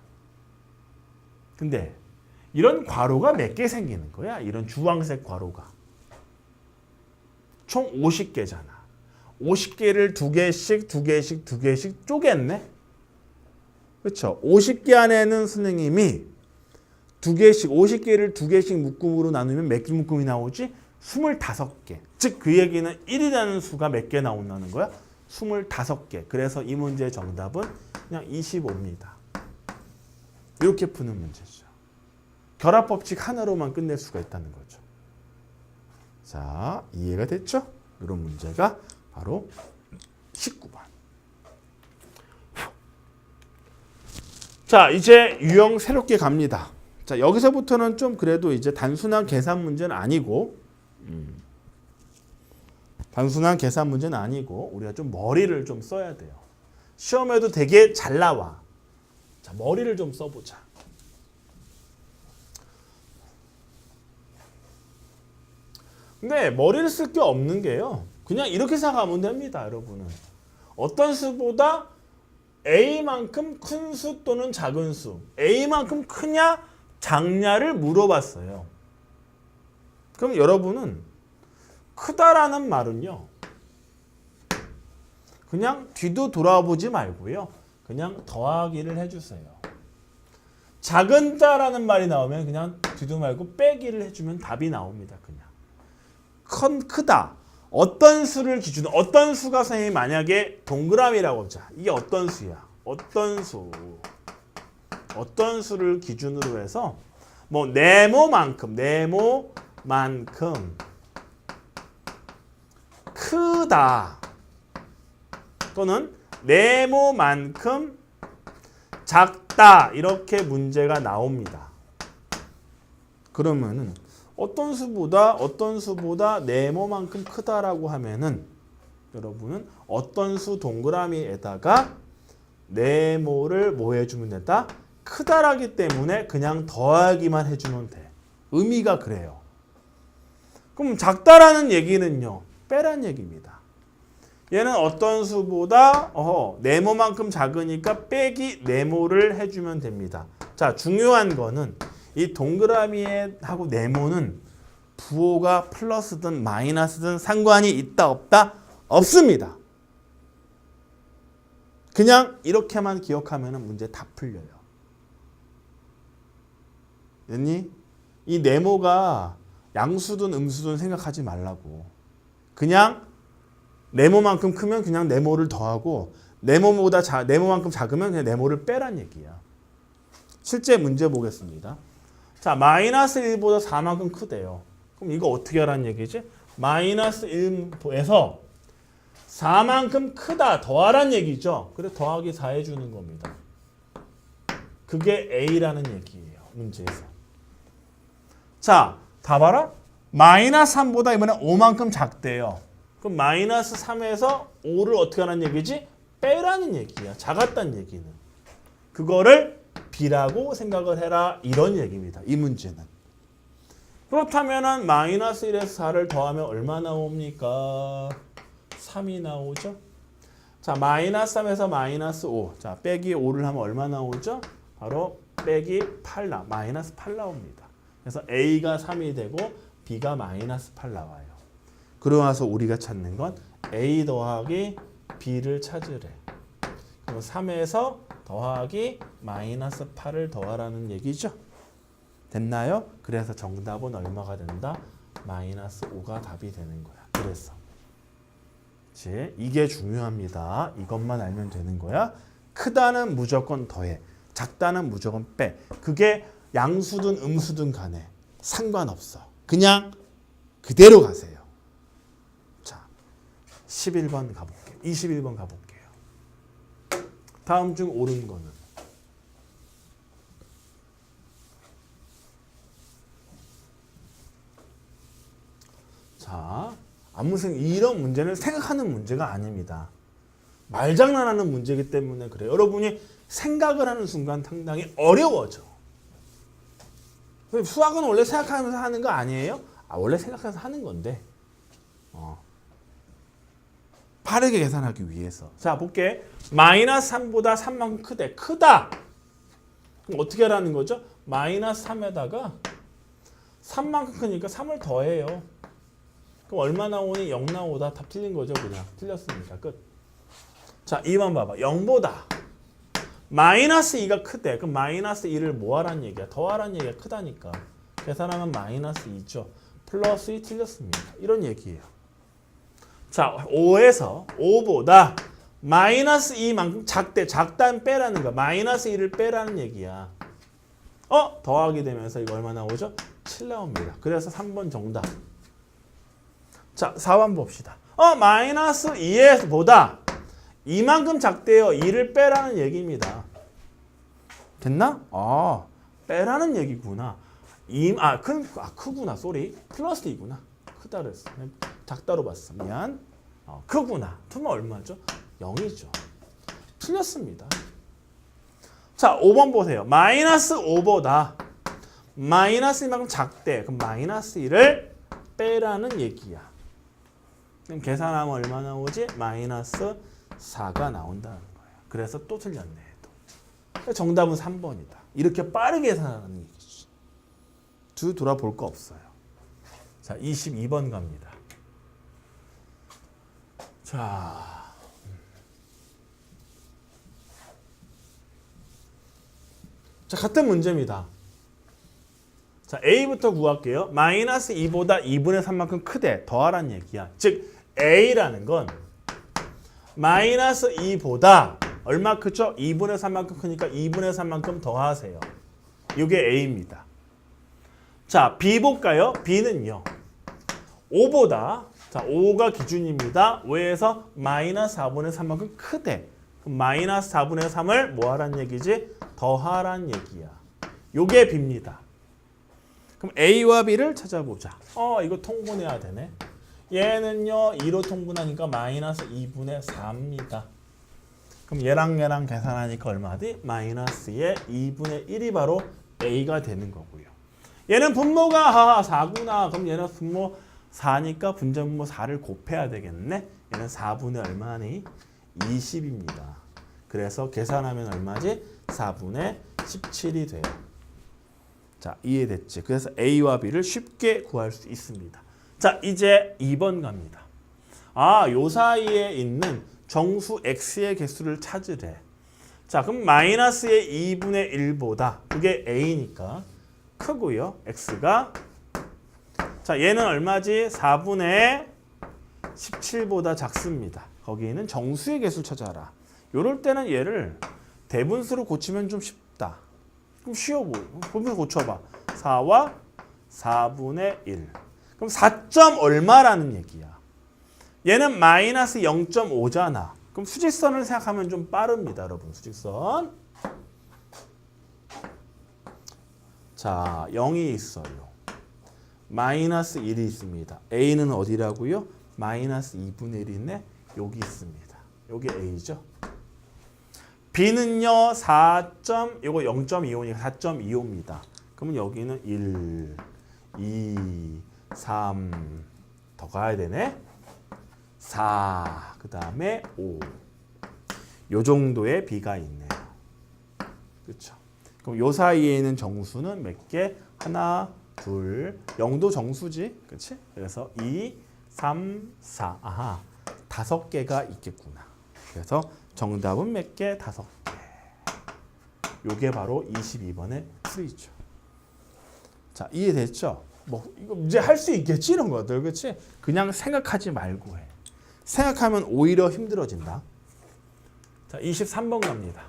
[SPEAKER 1] 근데 이런 괄호가 몇 개 생기는 거야? 이런 주황색 괄호가. 총 50개잖아. 50개를 두 개씩, 두 개씩, 두 개씩 쪼갰네? 그렇죠? 50개 안에는 선생님이 두 개씩, 50개를 두 개씩 묶음으로 나누면 몇 개 묶음이 나오지? 25개. 즉 그 얘기는 1이라는 수가 몇 개 나온다는 거야? 25개. 그래서 이 문제의 정답은 그냥 25입니다. 이렇게 푸는 문제죠. 결합법칙 하나로만 끝낼 수가 있다는 거죠. 자, 이해가 됐죠? 이런 문제가 바로 19번. 자, 이제 유형 새롭게 갑니다. 자, 여기서부터는 좀 그래도 이제 단순한 계산 문제는 아니고, 단순한 계산 문제는 아니고 우리가 좀 머리를 좀 써야 돼요. 시험에도 되게 잘 나와. 자, 머리를 좀 써보자. 근데 머리를 쓸 게 없는 게요. 그냥 이렇게 생각하면 됩니다, 여러분은. 어떤 수보다 A만큼 큰 수 또는 작은 수. A만큼 크냐, 작냐를 물어봤어요. 그럼 여러분은 크다라는 말은요. 그냥 뒤도 돌아보지 말고요. 그냥 더하기를 해주세요. 작은다라는 말이 나오면 그냥 뒤도 말고 빼기를 해주면 답이 나옵니다. 그냥. 크다. 어떤 수를 기준으로, 어떤 수가 선생님이 만약에 동그라미라고 하자. 이게 어떤 수야? 어떤 수. 어떤 수를 기준으로 해서 뭐 네모만큼 크다. 또는 네모만큼 작다. 이렇게 문제가 나옵니다. 그러면은 어떤 수보다 네모만큼 크다라고 하면은 여러분은 어떤 수 동그라미에다가 네모를 뭐 해주면 된다? 크다라기 때문에 그냥 더하기만 해주면 돼. 의미가 그래요. 그럼 작다라는 얘기는요. 빼란 얘기입니다. 얘는 어떤 수보다 네모만큼 작으니까 빼기 네모를 해주면 됩니다. 자, 중요한 거는 이 동그라미에 하고 네모는 부호가 플러스든 마이너스든 상관이 있다 없다? 없습니다. 그냥 이렇게만 기억하면 문제 다 풀려요. 됐니? 이 네모가 양수든 음수든 생각하지 말라고. 그냥 네모만큼 크면 그냥 네모를 더하고 네모만큼 작으면 그냥 네모를 빼란 얘기야. 실제 문제 보겠습니다. 자, 마이너스 1보다 4만큼 크대요. 그럼 이거 어떻게 하라는 얘기지? 마이너스 1에서 4만큼 크다 더하란 얘기죠. 그래 더하기 4 해주는 겁니다. 그게 A라는 얘기예요. 문제에서. 자, 다 봐라. 마이너스 3보다 이번에 5만큼 작대요. 그럼 마이너스 3에서 5를 어떻게 하라는 얘기지? 빼라는 얘기야. 작았다는 얘기는. 그거를 B라고 생각을 해라. 이런 얘기입니다. 이 문제는. 그렇다면 마이너스 1에서 4를 더하면 얼마 나옵니까? 3이 나오죠. 자, 마이너스 3에서 마이너스 5. 자, 빼기 5를 하면 얼마 나오죠? 바로 빼기 8 마이너스 8 나옵니다. 그래서 A가 3이 되고 B가 마이너스 8 나와요. 그러면서 우리가 찾는 건 A 더하기 B를 찾으래. 그럼 3에서 더하기 마이너스 8을 더하라는 얘기죠. 됐나요? 그래서 정답은 얼마가 된다? 마이너스 5가 답이 되는 거야. 그래서 이게 중요합니다. 이것만 알면 되는 거야. 크다는 무조건 더해. 작다는 무조건 빼. 그게 양수든 음수든 간에 상관없어. 그냥 그대로 가세요. 자, 11번 가볼게요. 21번 가볼게요. 다음 중 옳은 거는 자, 아무튼 이런 문제는 생각하는 문제가 아닙니다. 말장난하는 문제이기 때문에 그래요. 여러분이 생각을 하는 순간 상당히 어려워져. 수학은 원래 생각하면서 하는 거 아니에요? 원래 생각해서 하는 건데 빠르게 계산하기 위해서. 자, 볼게. 마이너스 3보다 3만큼 크대. 크다. 그럼 어떻게 하라는 거죠? 마이너스 3에다가 3만큼 크니까 3을 더해요. 그럼 얼마 나오니? 0 나오다. 답 틀린 거죠. 그냥 틀렸습니다. 끝. 자, 2번 봐봐. 0보다 마이너스 2가 크대. 그럼 마이너스 2를 뭐 하라는 얘기야? 더하라는 얘기가 크다니까. 계산하면 마이너스 2죠. 플러스 2 틀렸습니다. 이런 얘기예요. 자, 5에서 5보다 마이너스 2만큼 작다는 빼라는 거야. 마이너스 2를 빼라는 얘기야. 더하게 되면서 이거 얼마 나오죠? 7 나옵니다. 그래서 3번 정답. 자, 4번 봅시다. 마이너스 2보다 이만큼 작대요. 2를 빼라는 얘기입니다. 됐나? 빼라는 얘기구나. 크구나. 쏘리. 플러스 2구나. 크다 그랬어. 작다로 봤어. 미안. 크구나. 틀면 얼마죠? 0이죠. 틀렸습니다. 자, 5번 보세요. 마이너스 5보다 마이너스 2만큼 작대. 그럼 마이너스 2를 빼라는 얘기야. 그럼 계산하면 얼마 나오지? 마이너스 4가 나온다는 거야. 그래서 또 틀렸네. 정답은 3번이다. 이렇게 빠르게 계산하는 얘기지. 돌아볼 거 없어요. 자, 22번 갑니다. 자, 같은 문제입니다. 자, A부터 구할게요. 마이너스 2보다 2분의 3만큼 크대. 더하란 얘기야. 즉, A라는 건 마이너스 2보다 얼마 크죠? 2분의 3만큼 크니까 2분의 3만큼 더하세요. 이게 A입니다. 자, B 볼까요? B는요. 5보다, 자, 5가 기준입니다. 5에서 마이너스 4분의 3만큼 크대. 그럼 마이너스 4분의 3을 뭐 하란 얘기지? 더하란 얘기야. 요게 B입니다. 그럼 A와 B를 찾아보자. 이거 통분해야 되네. 얘는요 2로 통분하니까 마이너스 2분의 4입니다. 그럼 얘랑 계산하니까 얼마지? 마이너스의 2분의 1이 바로 A가 되는 거고요. 얘는 분모가 4구나. 그럼 얘는 분모 4니까 분자분모 4를 곱해야 되겠네. 얘는 4분의 얼마니? 20입니다. 그래서 계산하면 얼마지? 4분의 17이 돼요. 자, 이해됐지? 그래서 A와 B를 쉽게 구할 수 있습니다. 자, 이제 2번 갑니다. 요 사이에 있는 정수 x의 개수를 찾으래. 자, 그럼 마이너스의 2분의 1보다 그게 A니까 크고요. x가 자, 얘는 얼마지? 4분의 17보다 작습니다. 거기에는 정수의 개수를 찾아라. 요럴 때는 얘를 대분수로 고치면 좀 쉽다. 그럼 쉬워 보여. 분수 고쳐봐. 4와 4분의 1. 그럼 4점 얼마라는 얘기야. 얘는 마이너스 0.5잖아. 그럼 수직선을 생각하면 좀 빠릅니다, 여러분. 수직선. 자, 0이 있어요. 마이너스 1이 있습니다. A는 어디라고요? 마이너스 2분의 1이네. 여기 있습니다. 여기 A죠. B는요, 4. 요거 0.25니까 4.25입니다. 그러면 여기는 1, 2, 3 더 가야 되네. 4, 그 다음에 5. 요 정도의 B가 있네요. 그렇죠? 그럼 요 사이에 있는 정수는 몇 개? 하나, 둘, 0도 정수지. 그렇지? 그래서 2, 3, 4. 아하, 5개가 있겠구나. 그래서 정답은 몇 개? 5개. 요게 바로 22번의 풀이죠. 자, 이해됐죠? 이거 이제 할 수 있겠지 이런 것들, 그렇지? 그냥 생각하지 말고 해. 생각하면 오히려 힘들어진다. 자, 23번 갑니다.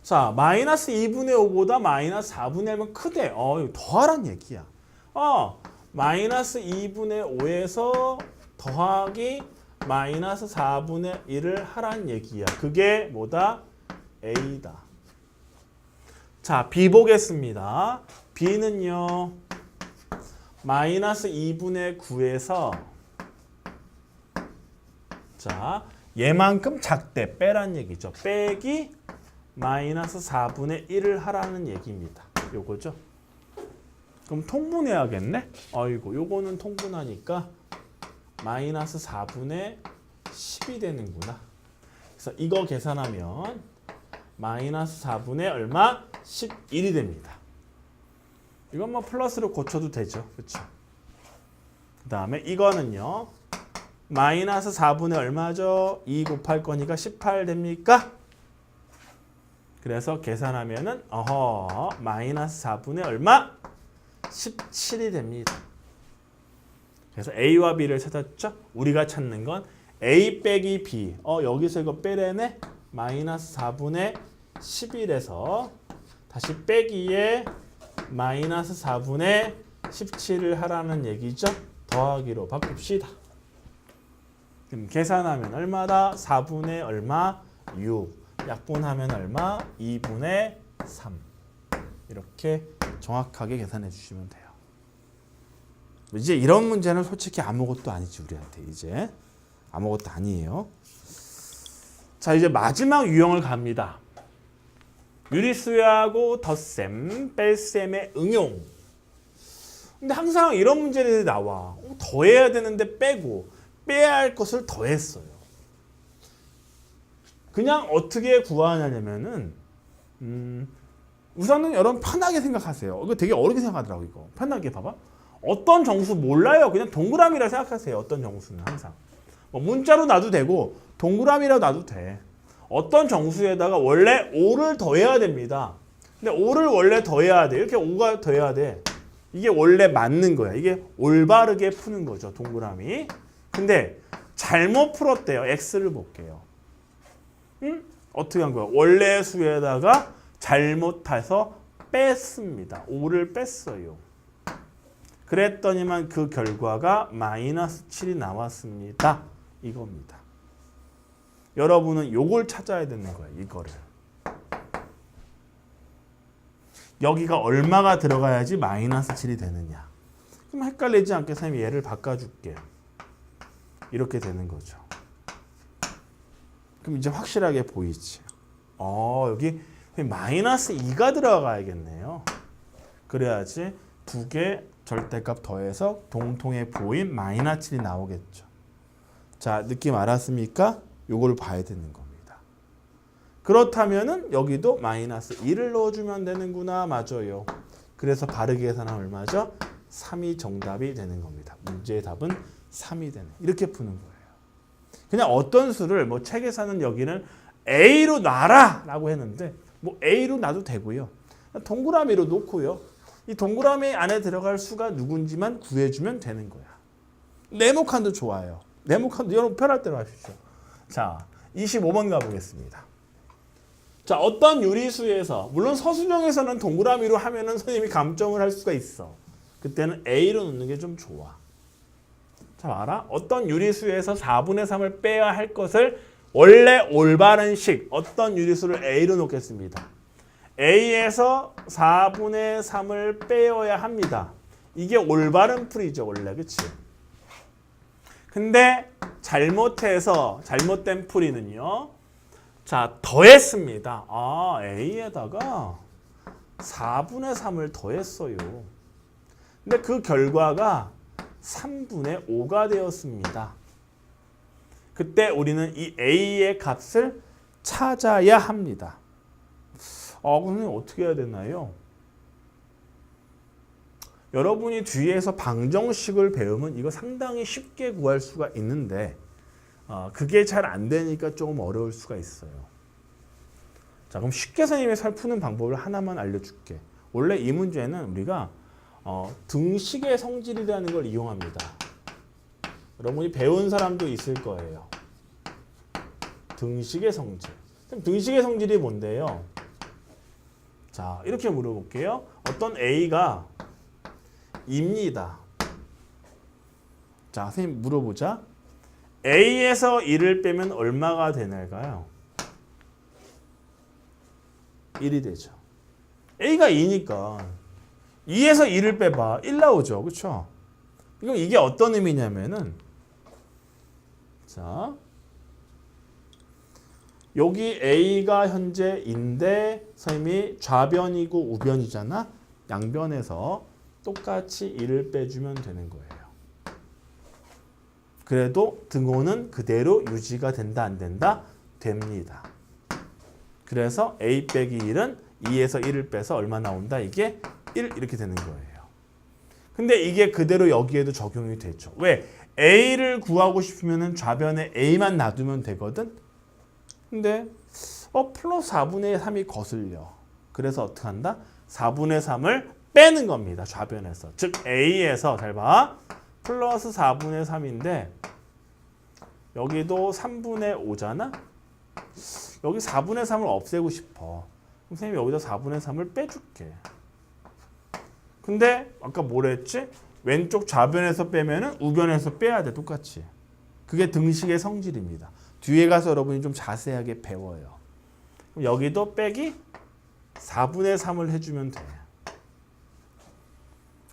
[SPEAKER 1] 자, 마이너스 2분의 5보다 마이너스 4분의 1은 크대. 이거 더하란 얘기야. 마이너스 2분의 5에서 더하기 마이너스 4분의 1을 하란 얘기야. 그게 뭐다? A다. 자, B 보겠습니다. B는요, 마이너스 2분의 9에서 자, 얘만큼 작대. 빼란 얘기죠. 빼기 마이너스 4분의 1을 하라는 얘기입니다. 요거죠. 그럼 통분해야겠네? 아이고, 요거는 통분하니까 마이너스 4분의 10이 되는구나. 그래서 이거 계산하면 마이너스 4분의 얼마? 11이 됩니다. 이건 플러스로 고쳐도 되죠. 그렇죠? 그 다음에 이거는요. 마이너스 4분의 얼마죠? 2 곱할 거니까 18 됩니까? 그래서 계산하면은 마이너스 4분의 얼마? 17이 됩니다. 그래서 A와 B를 찾았죠? 우리가 찾는 건 A 빼기 B. 여기서 이거 빼래네? 마이너스 4분의 11에서 다시 빼기에 마이너스 4분의 17을 하라는 얘기죠? 더하기로 바꿉시다. 그럼 계산하면 얼마다? 4분의 얼마? 6. 약분하면 얼마? 2분의 3. 이렇게 정확하게 계산해 주시면 돼요. 이제 이런 문제는 솔직히 아무것도 아니지 우리한테 이제. 아무것도 아니에요. 자, 이제 마지막 유형을 갑니다. 유리수하고 덧셈, 뺄셈의 응용. 근데 항상 이런 문제들이 나와. 더해야 되는데 빼고 빼야 할 것을 더했어요. 그냥 어떻게 구하냐면은 우선은 여러분 편하게 생각하세요. 이거 되게 어렵게 생각하더라고 이거. 편하게 봐봐. 어떤 정수 몰라요. 그냥 동그라미라 생각하세요. 어떤 정수는 항상. 문자로 놔도 되고 동그라미라도 놔도 돼. 어떤 정수에다가 원래 5를 더해야 됩니다. 근데 5를 원래 더해야 돼. 이렇게 5가 더해야 돼. 이게 원래 맞는 거야. 이게 올바르게 푸는 거죠. 동그라미. 근데 잘못 풀었대요. x를 볼게요. 어떻게 한 거야? 원래 수에다가 잘못해서 뺐습니다. 5를 뺐어요. 그랬더니만 그 결과가 마이너스 7이 나왔습니다. 이겁니다. 여러분은 요걸 찾아야 되는 거예요. 이거를. 여기가 얼마가 들어가야지 마이너스 7이 되느냐. 그럼 헷갈리지 않게 선생님이 얘를 바꿔줄게요. 이렇게 되는 거죠. 그럼 이제 확실하게 보이지. 여기 마이너스 2가 들어가야겠네요. 그래야지 두 개 절대값 더해서 동통에 보인 마이너스 7이 나오겠죠. 자, 느낌 알았습니까? 요걸 봐야 되는 겁니다. 그렇다면은 여기도 마이너스 2를 넣어주면 되는구나. 맞아요. 그래서 바르게 계산하면 얼마죠? 3이 정답이 되는 겁니다. 문제의 답은 3이 되는. 이렇게 푸는 거예요. 그냥 어떤 수를 책에서는 여기는 A로 놔라 라고 했는데 A로 놔도 되고요. 동그라미로 놓고요. 이 동그라미 안에 들어갈 수가 누군지만 구해주면 되는 거야. 네모칸도 좋아요. 네모칸도 여러분 편할 대로 하십시오. 자, 25번 가보겠습니다. 자, 어떤 유리수에서 물론 서술형에서는 동그라미로 하면은 선생님이 감점을 할 수가 있어. 그때는 A로 놓는 게 좀 좋아. 자, 봐라. 어떤 유리수에서 4분의 3을 빼야 할 것을 원래 올바른 식 어떤 유리수를 A로 놓겠습니다. A에서 4분의 3을 빼어야 합니다. 이게 올바른 풀이죠, 원래. 그치? 근데 잘못된 풀이는요. 자, 더했습니다. A에다가 4분의 3을 더했어요. 근데 그 결과가 3분의 5가 되었습니다. 그때 우리는 이 A의 값을 찾아야 합니다. 그럼 어떻게 해야 되나요? 여러분이 뒤에서 방정식을 배우면 이거 상당히 쉽게 구할 수가 있는데 그게 잘 안 되니까 조금 어려울 수가 있어요. 자, 그럼 쉽게 선생님이 푸는 방법을 하나만 알려줄게. 원래 이 문제는 우리가 등식의 성질이라는 걸 이용합니다. 여러분이 배운 사람도 있을 거예요. 등식의 성질. 그럼 등식의 성질이 뭔데요? 자, 이렇게 물어볼게요. 어떤 A가 입니다. 자, 선생님 물어보자. A에서 1을 빼면 얼마가 되나요? 1이 되죠. A가 2니까 2에서 1을 빼봐. 1 나오죠. 그렇죠? 그럼 이게 어떤 의미냐면은 자, 여기 A가 현재 인데 선생님이 좌변이고 우변이잖아. 양변에서 똑같이 1을 빼주면 되는 거예요. 그래도 등호는 그대로 유지가 된다 안 된다? 됩니다. 그래서 A 빼기 1은 2에서 1을 빼서 얼마 나온다? 이게 1 이렇게 되는 거예요. 근데 이게 그대로 여기에도 적용이 되죠. 왜? A를 구하고 싶으면 좌변에 A만 놔두면 되거든. 근데 플러스 4분의 3이 거슬려. 그래서 어떻게 한다? 4분의 3을 빼는 겁니다. 좌변에서. 즉 A에서 잘 봐. 플러스 4분의 3인데 여기도 3분의 5잖아. 여기 4분의 3을 없애고 싶어. 그럼 선생님이 여기다 4분의 3을 빼줄게. 근데 아까 뭐라 했지? 왼쪽 좌변에서 빼면은 우변에서 빼야 돼. 똑같이. 그게 등식의 성질입니다. 뒤에 가서 여러분이 좀 자세하게 배워요. 그럼 여기도 빼기 4분의 3을 해주면 돼.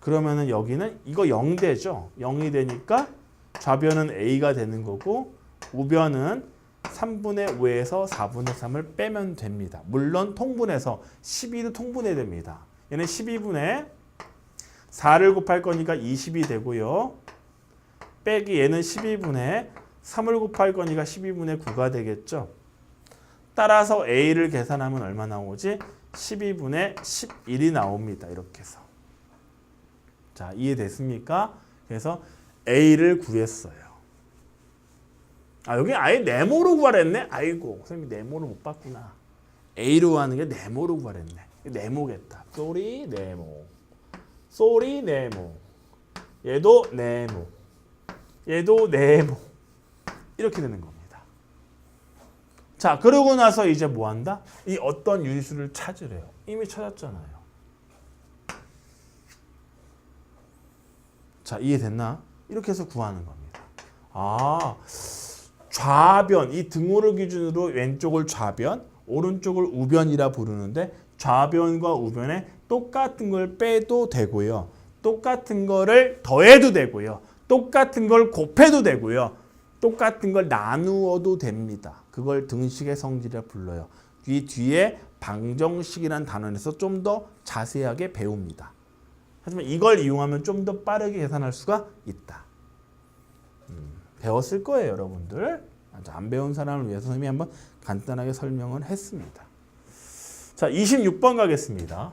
[SPEAKER 1] 그러면은 여기는 이거 0 되죠? 0이 되니까 좌변은 A가 되는 거고 우변은 3분의 5에서 4분의 3을 빼면 됩니다. 물론 통분해서 12도 통분해됩니다. 얘는 12분의 4를 곱할 거니까 20이 되고요. 빼기 얘는 12분의 3을 곱할 거니까 12분의 9가 되겠죠. 따라서 A를 계산하면 얼마 나오지? 12분의 11이 나옵니다. 이렇게 해서. 자, 이해됐습니까? 그래서 A를 구했어요. 여기 아예 네모로 구하랬네? 아이고, 선생님이 네모를 못 봤구나. A로 하는 게 네모로 구하랬네. 네모겠다. 쏘리 네모. 쏘리 네모. 얘도 네모. 얘도 네모. 이렇게 되는 겁니다. 자, 그러고 나서 이제 뭐 한다? 이 어떤 유리수를 찾으래요. 이미 찾았잖아요. 자, 이해됐나? 이렇게 해서 구하는 겁니다. 좌변, 이 등호를 기준으로 왼쪽을 좌변, 오른쪽을 우변이라 부르는데 좌변과 우변에 똑같은 걸 빼도 되고요. 똑같은 거를 더해도 되고요. 똑같은 걸 곱해도 되고요. 똑같은 걸 나누어도 됩니다. 그걸 등식의 성질이라 불러요. 이 뒤에 방정식이라는 단원에서 좀 더 자세하게 배웁니다. 하지만 이걸 이용하면 좀 더 빠르게 계산할 수가 있다. 배웠을 거예요, 여러분들. 안 배운 사람을 위해서 선생님이 한번 간단하게 설명을 했습니다. 자, 26번 가겠습니다.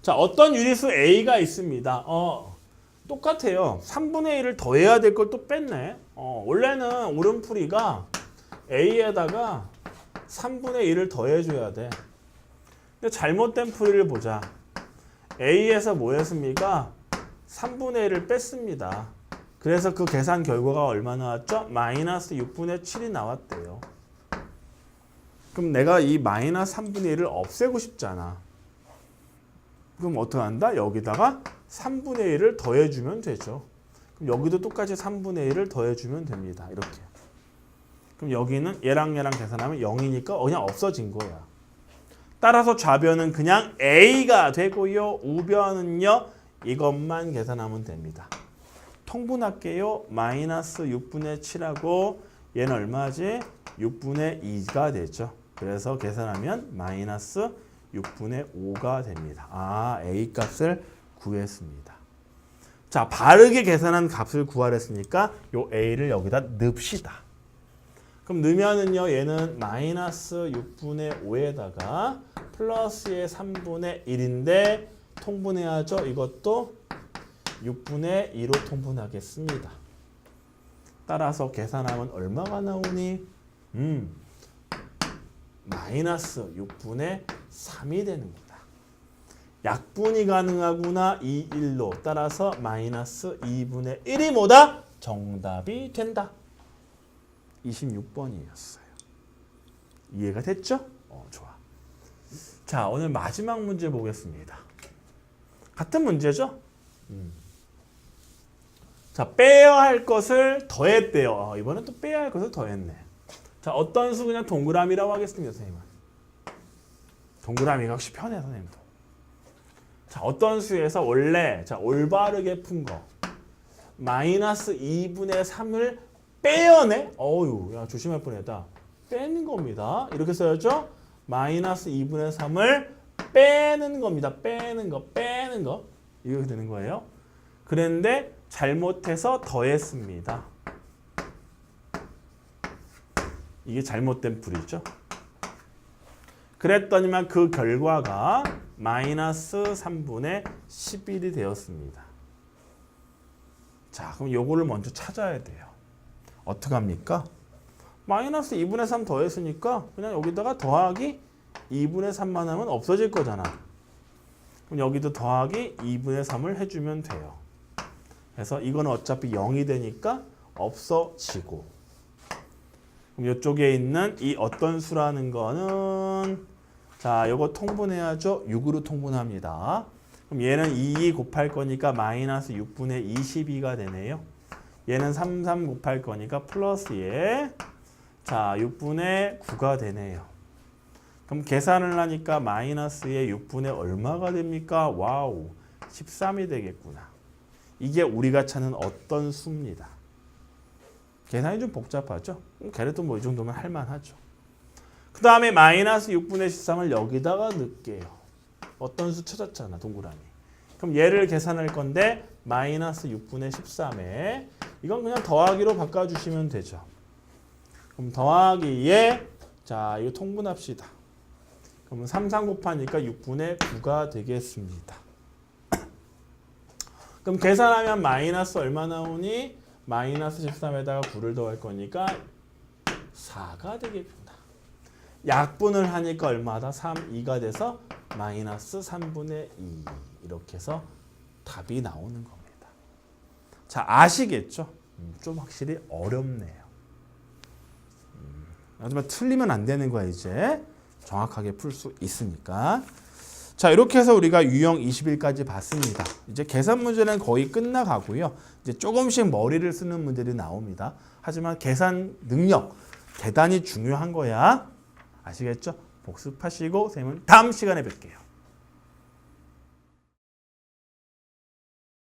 [SPEAKER 1] 자, 어떤 유리수 A가 있습니다. 똑같아요. 3분의 1을 더해야 될 걸 또 뺐네. 원래는 오른풀이가 A에다가 3분의 1을 더해줘야 돼. 근데 잘못된 풀이를 보자. A에서 뭐 했습니까? 3분의 1을 뺐습니다. 그래서 그 계산 결과가 얼마 나왔죠? 마이너스 6분의 7이 나왔대요. 그럼 내가 이 마이너스 3분의 1을 없애고 싶잖아. 그럼 어떻게 한다? 여기다가 3분의 1을 더해주면 되죠. 그럼 여기도 똑같이 3분의 1을 더해주면 됩니다. 이렇게. 그럼 여기는 얘랑 계산하면 0이니까 그냥 없어진 거야. 따라서 좌변은 그냥 A가 되고요. 우변은요. 이것만 계산하면 됩니다. 통분할게요. 마이너스 6분의 7하고 얘는 얼마지? 6분의 2가 되죠. 그래서 계산하면 마이너스 6분의 5가 됩니다. A 값을 구했습니다. 자, 바르게 계산한 값을 구하랬으니까 요 A를 여기다 넣읍시다. 그럼 넣으면은요, 얘는 마이너스 6분의 5에다가 플러스의 3분의 1인데 통분해야죠. 이것도 6분의 2로 통분하겠습니다. 따라서 계산하면 얼마가 나오니? 마이너스 6분의 3이 되는 거다. 약분이 가능하구나. 2, 1로. 따라서 마이너스 2분의 1이 뭐다? 정답이 된다. 26번이었어요. 이해가 됐죠? 좋아. 자, 오늘 마지막 문제 보겠습니다. 같은 문제죠? 자, 빼야 할 것을 더했대요. 이번엔 또 빼야 할 것을 더했네. 자, 어떤 수 그냥 동그라미라고 하겠습니다, 선생님은. 동그라미가 혹시 편해, 선생님도. 자, 어떤 수에서 원래 올바르게 푼 거 마이너스 2분의 3을 빼어내? 야, 조심할 뻔했다. 빼는 겁니다. 이렇게 써야죠. 마이너스 2분의 3을 빼는 겁니다. 빼는 거. 이렇게 되는 거예요. 그런데 잘못해서 더했습니다. 이게 잘못된 풀이죠. 그랬더니만 그 결과가 마이너스 3분의 11이 되었습니다. 자, 그럼 요거를 먼저 찾아야 돼요. 어떻게 합니까? 마이너스 2분의 3 더했으니까 그냥 여기다가 더하기 2분의 3만 하면 없어질 거잖아. 그럼 여기도 더하기 2분의 3을 해주면 돼요. 그래서 이거는 어차피 0이 되니까 없어지고, 그럼 이쪽에 있는 이 어떤 수라는 거는, 자, 요거 통분해야죠. 6으로 통분합니다. 그럼 얘는 2 곱할 거니까 마이너스 6분의 22가 되네요. 얘는 3 곱할 거니까 플러스에, 자, 6분의 9가 되네요. 그럼 계산을 하니까 마이너스에 6분의 얼마가 됩니까? 와우, 13이 되겠구나. 이게 우리가 찾는 어떤 수입니다. 계산이 좀 복잡하죠? 그래도 뭐 이 정도면 할만하죠. 그 다음에 마이너스 6분의 13을 여기다가 넣을게요. 어떤 수 찾았잖아, 동그라미. 그럼 얘를 계산할 건데 마이너스 6분의 13에 이건 그냥 더하기로 바꿔주시면 되죠. 그럼 더하기에, 자, 이거 통분합시다. 그러면 3 곱하니까 6분의 9가 되겠습니다. 그럼 계산하면 마이너스 얼마 나오니? 마이너스 13에다가 9를 더할 거니까 4가 되겠구나. 약분을 하니까 얼마다? 3, 2가 돼서 마이너스 3분의 2. 이렇게 해서 답이 나오는 겁니다. 자, 아시겠죠? 좀 확실히 어렵네요. 하지만 틀리면 안 되는 거야, 이제. 정확하게 풀 수 있으니까. 자, 이렇게 해서 우리가 유형 20일까지 봤습니다. 이제 계산 문제는 거의 끝나가고요. 이제 조금씩 머리를 쓰는 문제들이 나옵니다. 하지만 계산 능력 대단히 중요한 거야. 아시겠죠? 복습하시고 선생님은 다음 시간에 뵐게요.